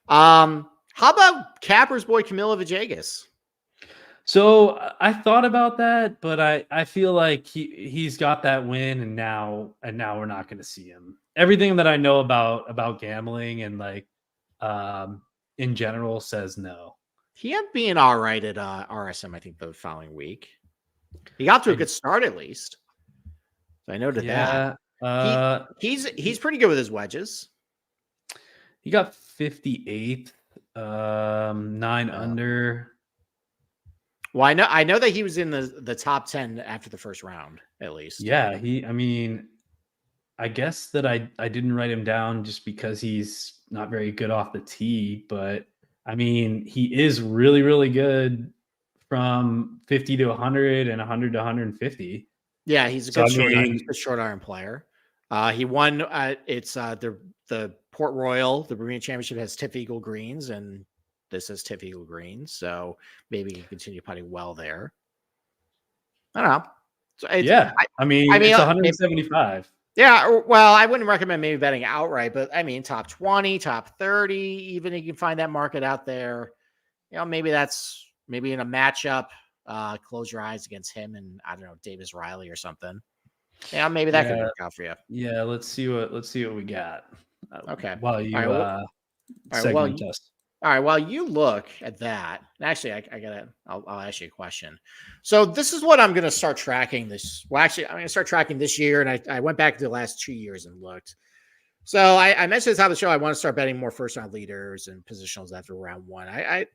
How about Capper's boy Camilo Villegas? So I thought about that, but I feel like he's got that win, and now we're not going to see him. Everything that I know about gambling and like in general says no. He had been all right at RSM, I think, the following week. He got to a good start at least. So I noted that. He's pretty good with his wedges. He got 58th, 9 under. Well, I know that he was in the top 10 after the first round, at least. Yeah, I guess that I didn't write him down just because he's not very good off the tee, but he is really, really good from 50 to 100 and 100 to 150. Yeah, he's a good short iron player. He won. It's the Port Royal, the Bermuda Championship has Tip Eagle greens, and this is Tip Eagle greens, so maybe he can continue putting well there. I don't know. So it's 175. Yeah, well, I wouldn't recommend maybe betting outright, but top 20, top 30, even you can find that market out there. Maybe in a matchup, close your eyes against him and I don't know, Davis Riley or something. Yeah, maybe that could work out for you. Yeah, let's see what we got. Okay. While you segment us. All right. While you look at that, actually, I'll ask you a question. So this is what I'm going to start tracking this. Well, actually, I'm going to start tracking this year. And I went back to the last 2 years and looked. So I mentioned at the top of the show, I want to start betting more first round leaders and positionals after round 1. I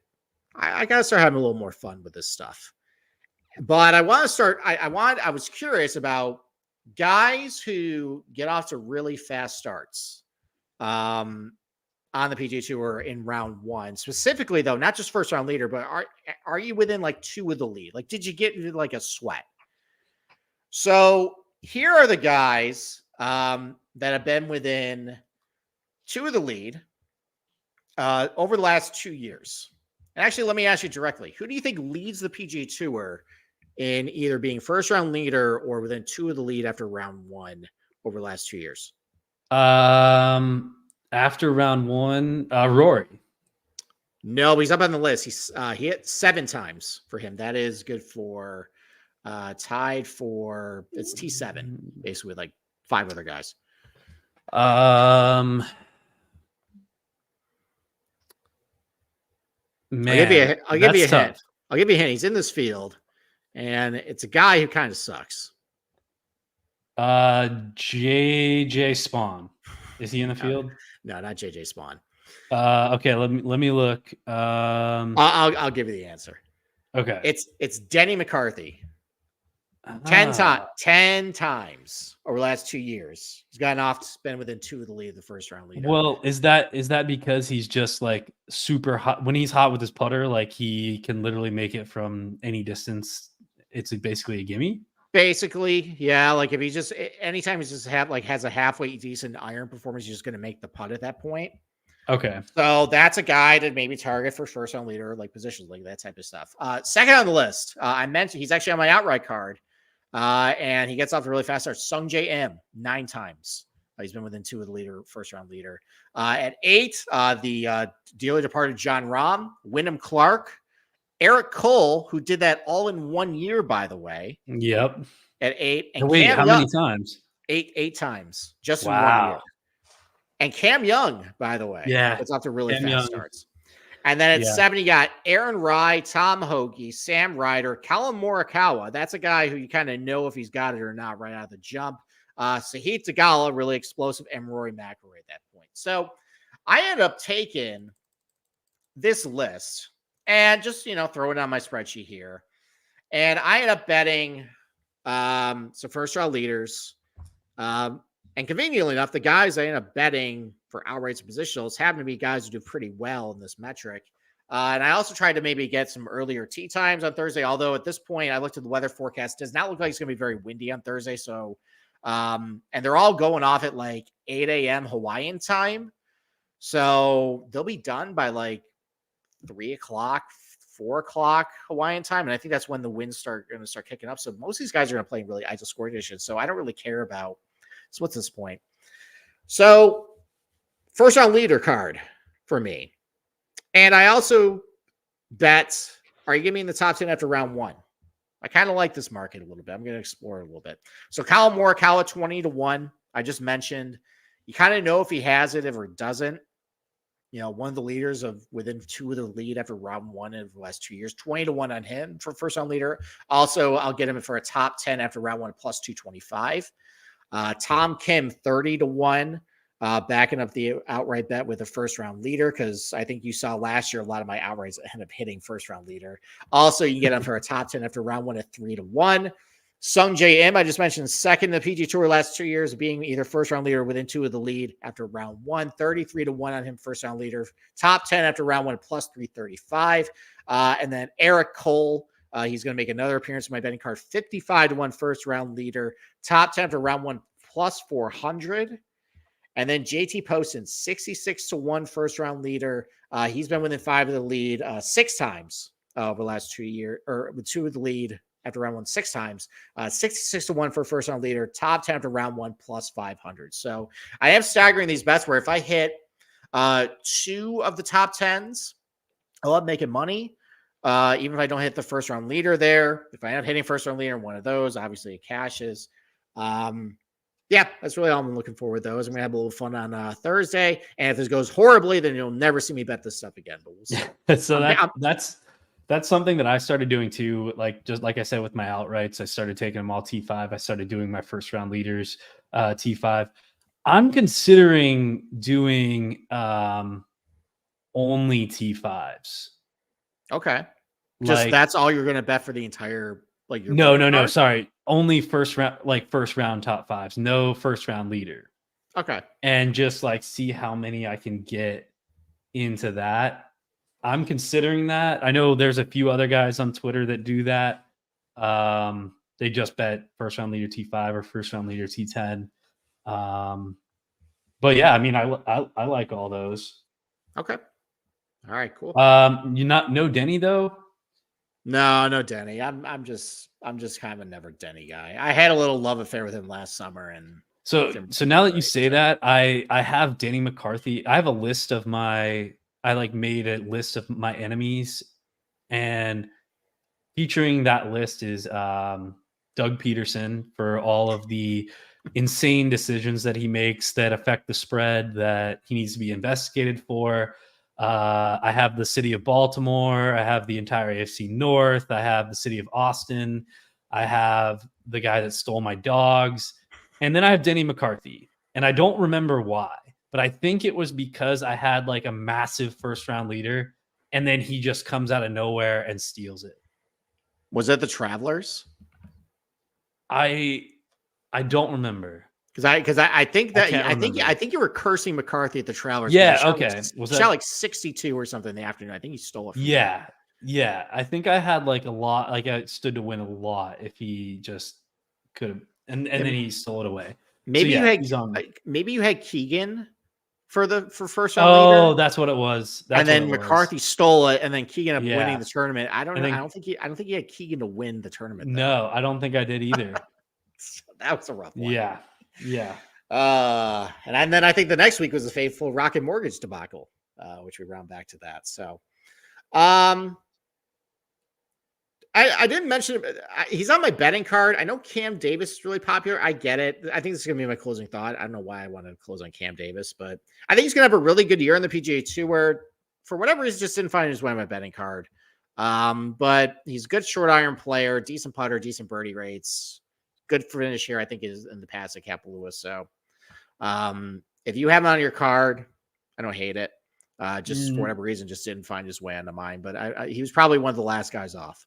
got to start having a little more fun with this stuff. But I want to start, I was curious about guys who get off to really fast starts. On the PGA Tour in round 1, specifically though, not just first round leader, but are you within like 2 of the lead? Like, did you get into like a sweat? So here are the guys that have been within 2 of the lead over the last 2 years. And actually, let me ask you directly: who do you think leads the PGA Tour in either being first round leader or within 2 of the lead after round 1 over the last 2 years? After round 1, Rory. No, he's up on the list. He hit 7 times for him. That is good for tied for it's T7, basically with like 5 other guys. Man, I'll give you a hint. I'll give you a hint. He's in this field, and it's a guy who kind of sucks. JJ Spawn. Is he in the field? No, not JJ Spawn. Okay, let me look. I'll give you the answer. Okay. It's Denny McCarthy. 10 times over the last 2 years. He's gotten off to spin within 2 of the lead, the first round leader. Well, is that because he's just like super hot when he's hot with his putter? Like he can literally make it from any distance. It's basically a gimme. Basically, yeah. Like if he just anytime he's just has a halfway decent iron performance, he's just going to make the putt at that point. Okay. So that's a guy to maybe target for first round leader, like positions, like that type of stuff. Second on the list, I mentioned he's actually on my outright card, and he gets off to really fast start. Sung J M 9 times. He's been within 2 of the leader, first round leader. At 8, the dearly departed John Rahm, Wyndham Clark, Eric Cole, who did that all in 1 year, by the way. Yep. At 8, and wait, Cam how Young, many times? 8 times, just in 1 year. And Cam Young, by the way, gets off to really fast starts. And then at 7, you got Aaron Rye, Tom Hoagie, Sam Ryder, Colin Morikawa. That's a guy who you kind of know if he's got it or not right out of the jump. Sahith Theegala, really explosive, and Rory McIlroy at that point. So I ended up taking this list and just, throw it on my spreadsheet here. And I ended up betting some first round leaders. And conveniently enough, the guys I ended up betting for outrights and positionals happen to be guys who do pretty well in this metric. And I also tried to maybe get some earlier tee times on Thursday, although at this point I looked at the weather forecast. It does not look like it's going to be very windy on Thursday. So, and they're all going off at like 8 a.m. Hawaiian time. So they'll be done by like 3 o'clock, 4 o'clock Hawaiian time. And I think that's when the winds going to start kicking up. So most of these guys are going to play in really ideal score conditions. So I don't really care about. So what's this point? So first round leader card for me. And I also bet, are you giving me in the top 10 after round 1? I kind of like this market a little bit. I'm going to explore it a little bit. So Colin Morikawa 20-1. I just mentioned you kind of know if he has it, if he doesn't. One of the leaders of within 2 of the lead after round 1 in the last 2 years, 20-1 on him for first round leader. Also, I'll get him for a top 10 after round 1 plus 225. Tom Kim 30-1, backing up the outright bet with a first round leader, because I think you saw last year a lot of my outrights end up hitting first round leader. Also, you get him for a top 10 after round 1 at 3-1. Sung J M, I just mentioned, second in the PG Tour last 2 years, being either first round leader within 2 of the lead after round 1, 33-1 on him, first round leader, top 10 after round 1 plus 335. And then Eric Cole. He's going to make another appearance in my betting card. 55-1 first round leader, top 10 for round 1 plus 400. And then JT Poston, 66-1 first round leader. He's been within 5 of the lead 6 times over the last 2 years, or with 2 of the lead after round 1 6 times. 66-1 for first round leader, top 10 after round 1 plus 500. So I am staggering these bets where if I hit 2 of the top 10s, I'll up making money. Even if I don't hit the first round leader there, if I end up hitting first round leader in one of those, obviously it cashes. Yeah, that's really all I'm looking forward to. Those. I'm going to have a little fun on Thursday. And if this goes horribly, then you'll never see me bet this stuff again. But we'll see. So that's something that I started doing too. Like, just like I said, with my outrights, I started taking them all T5. I started doing my first round leaders T5. I'm considering doing only T5s. Okay. Just that's all you're going to bet for the entire, like, your no. Sorry. Only first round top 5s, no first round leader. Okay. And just like see how many I can get into that. I'm considering that. I know there's a few other guys on Twitter that do that. They just bet first round leader T5 or first round leader T10. But yeah, I mean, I like all those. Okay. All right, cool. No Denny though. No Denny. I'm just kind of a never Denny guy. I had a little love affair with him last summer, and so now that you say that, I have Denny McCarthy. I have a list of I made a list of my enemies, and featuring that list is Doug Peterson for all of the insane decisions that he makes that affect the spread that he needs to be investigated for. I have the city of Baltimore. I have the entire AFC North. I have the city of Austin. I have the guy that stole my dogs. And then I have Denny McCarthy. And I don't remember why. but I think it was because I had like a massive first round leader, and then he just comes out of nowhere and steals it. Was that the Travelers? I don't remember. Because I think I that can't remember. I think you were cursing McCarthy at the Travelers. Yeah, okay. Was that shot like 62 or something in the afternoon? I think he stole it from him. Yeah. I think I had like a lot, like I stood to win a lot if he just could have, and then he stole it away. Maybe so, you had Keegan for first round Oh, leader. that's what it was. And then McCarthy stole it, and then Keegan ended up winning the tournament. I don't know. I don't think he had Keegan to win the tournament. No, I don't think I did either. That was a rough one. Yeah. And then I think the next week was the fateful Rocket Mortgage debacle, which we round back to that. So, I didn't mention he's on my betting card. I know Cam Davis is really popular. I get it. I think this is going to be my closing thought. I don't know why I want to close on Cam Davis, but I think he's going to have a really good year in the PGA Tour. For whatever reason, just didn't find his way on my betting card. But he's a good short iron player, decent putter, decent birdie rates, good finish here. I think is in the past at Kapalua. So, if you have him on your card, I don't hate it. Just for whatever reason, just didn't find his way onto mine. But he was probably one of the last guys off.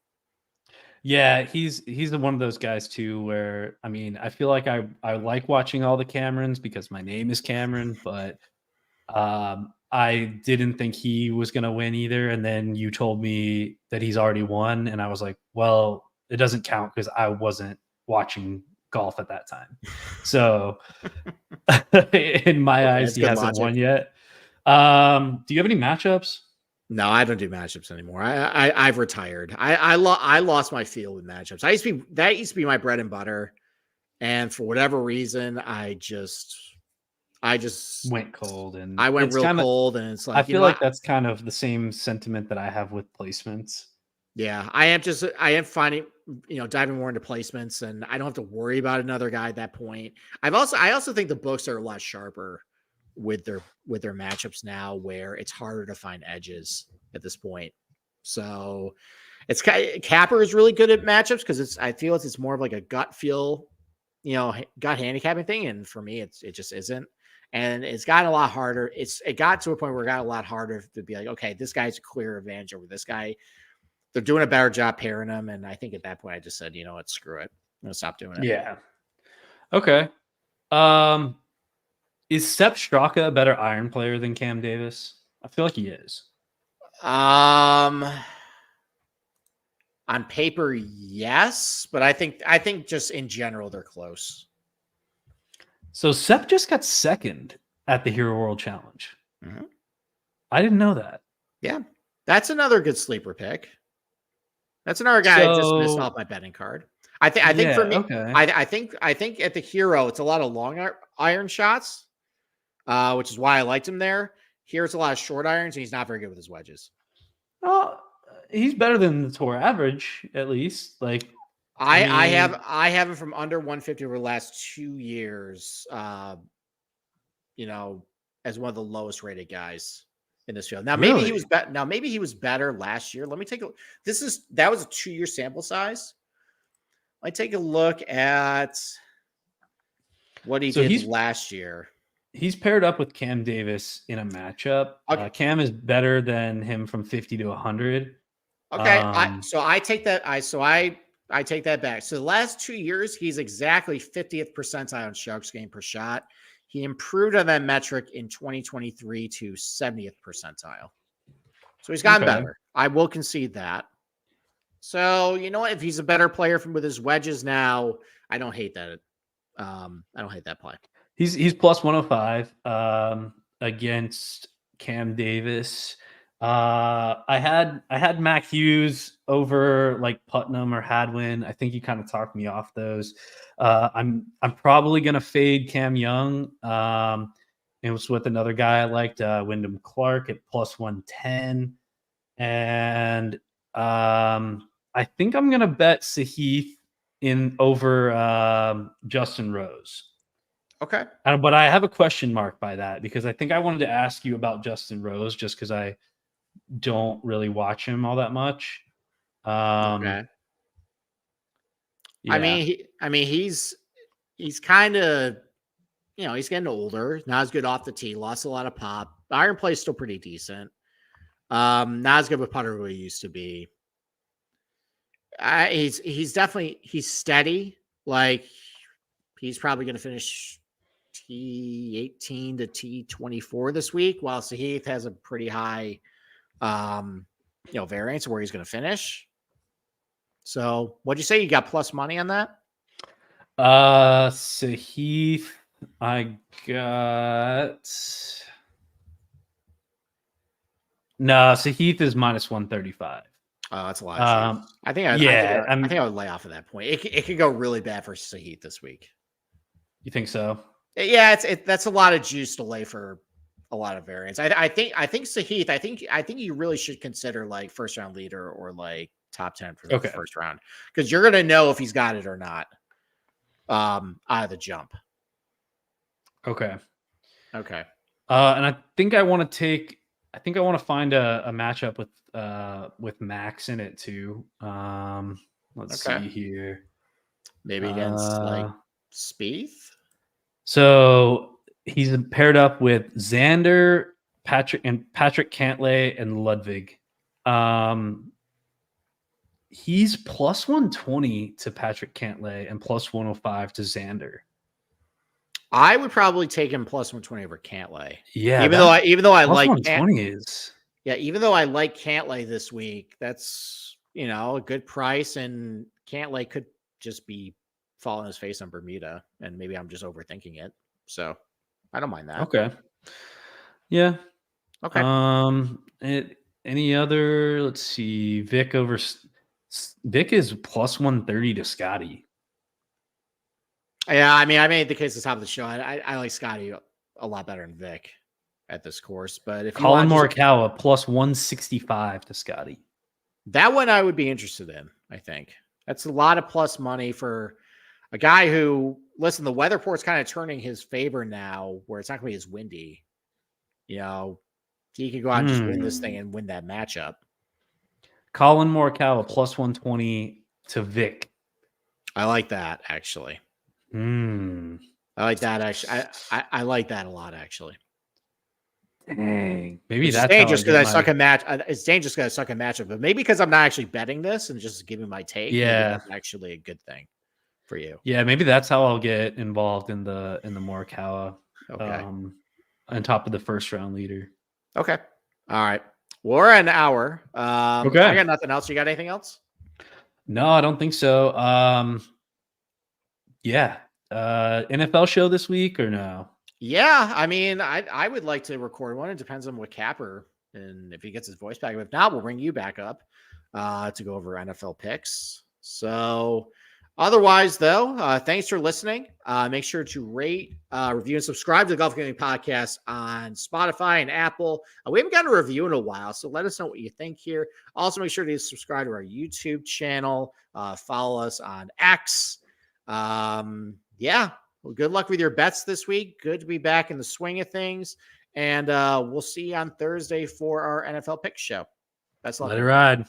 Yeah, he's one of those guys too where, I mean, I feel like I like watching all the Camerons because my name is Cameron, but I didn't think he was going to win either. And then you told me that he's already won. And I was like, well, it doesn't count because I wasn't watching golf at that time. So in my eyes, he hasn't won yet. Do you have any matchups? No, I don't do matchups anymore. I've retired. I lost my feel with matchups. That used to be my bread and butter, and for whatever reason, I just went cold, and I went real cold, and it's like I feel like that's kind of the same sentiment that I have with placements. Yeah, I am finding, diving more into placements, and I don't have to worry about another guy at that point. I also think the books are a lot sharper with their matchups now, where it's harder to find edges at this point. So it's Capper is really good at matchups because I feel it's more of like a gut feel, gut handicapping thing. And for me, it just isn't. And it's gotten a lot harder. It got to a point where it got a lot harder to be like, okay, this guy's a clear advantage over this guy. They're doing a better job pairing them. And I think at that point I just said, what, screw it. I'm gonna stop doing it. Yeah. Okay. Is Sepp Straka a better iron player than Cam Davis? I feel like he is. On paper, yes, but I think just in general they're close. So Sepp just got second at the Hero World Challenge. Mm-hmm. I didn't know that. Yeah, that's another good sleeper pick. That's another guy I just missed off my betting card. I think for me, okay. I think at the Hero it's a lot of long iron shots. Which is why I liked him there. Here it's a lot of short irons, and he's not very good with his wedges. Oh, he's better than the tour average, at least. Like I have him from under 150 over the last 2 years. As one of the lowest rated guys in this field. Now maybe he was maybe he was better last year. Let me take a. That was a 2-year sample size. Let me take a look at what he did last year. He's paired up with Cam Davis in a matchup. Okay. Cam is better than him from 50 to 100. Okay, so I take that. I take that back. So the last 2 years, he's exactly 50th percentile on strokes gained per shot. He improved on that metric in 2023 to 70th percentile. So he's gotten better. I will concede that. So you know what? If he's a better player with his wedges now, I don't hate that. I don't hate that play. He's plus 105 against Cam Davis. I had Mac Hughes over like Putnam or Hadwin. I think you kind of talked me off those. I'm probably gonna fade Cam Young. It was with another guy I liked, Wyndham Clark at plus 110, and I think I'm gonna bet Sahith in over Justin Rose. Okay. But I have a question mark by that because I think I wanted to ask you about Justin Rose just because I don't really watch him all that much. Okay. Yeah. I mean, he's kind of he's getting older, not as good off the tee, lost a lot of pop. Iron play is still pretty decent. Not as good of a putter who he used to be. He's definitely steady. Like he's probably going to finish T18 to T24 this week, while Sahith has a pretty high, variance of where he's going to finish. So, what'd you say? You got plus money on that? Sahith, I got. No, Sahith is minus 135. Oh, that's a lot. I think I would lay off at that point. It could go really bad for Sahith this week. You think so? Yeah, that's a lot of juice to lay for a lot of variance. I think Sahith. I think you really should consider like first round leader or like top 10 for the first round, because you're gonna know if he's got it or not out of the jump. Okay. And I think I want to find a matchup with Max in it too. Let's see here. Maybe against like Spieth. So he's paired up with Xander, Patrick Cantlay, and Ludwig. He's plus 120 to Patrick Cantlay and plus 105 to Xander. I would probably take him plus 120 over Cantlay. Yeah, even though I like 120 is. Yeah, even though I like Cantlay this week, that's a good price, and Cantlay could just be falling his face on Bermuda, and maybe I'm just overthinking it. So I don't mind that. Okay. Yeah. Okay. Any other? Let's see. Vic is plus 130 to Scotty. Yeah, I mean, I made the case at the top of the show. I like Scotty a lot better than Vic at this course, but if Colin Morikawa plus 165 to Scotty, that one I would be interested in. I think that's a lot of plus money for a guy who, listen, the weather report's kind of turning his favor now, where it's not going to be as windy. He could go out and just win this thing and win that matchup. Colin Morikawa plus 120 to Vic. I like that actually. I like that actually. I like that a lot actually. Dang, maybe that's dangerous because I suck at match. It's dangerous because I suck at matchup, but maybe because I'm not actually betting this and just giving my take. Yeah, that's actually a good thing for you. Yeah, maybe that's how I'll get involved in the Morikawa. On top of the first round leader. Okay. All right. We're an hour. I got nothing else. You got anything else? No, I don't think so. Yeah. NFL show this week or no? Yeah. I mean, I would like to record one. It depends on what Capper and if he gets his voice back. If not, we'll bring you back up to go over NFL picks. So otherwise, though, thanks for listening. Make sure to rate, review, and subscribe to the Golf Gaming Podcast on Spotify and Apple. We haven't gotten a review in a while, so let us know what you think here. Also, make sure to subscribe to our YouTube channel. Follow us on X. Well, good luck with your bets this week. Good to be back in the swing of things. And we'll see you on Thursday for our NFL Picks show. That's all. Let it ride.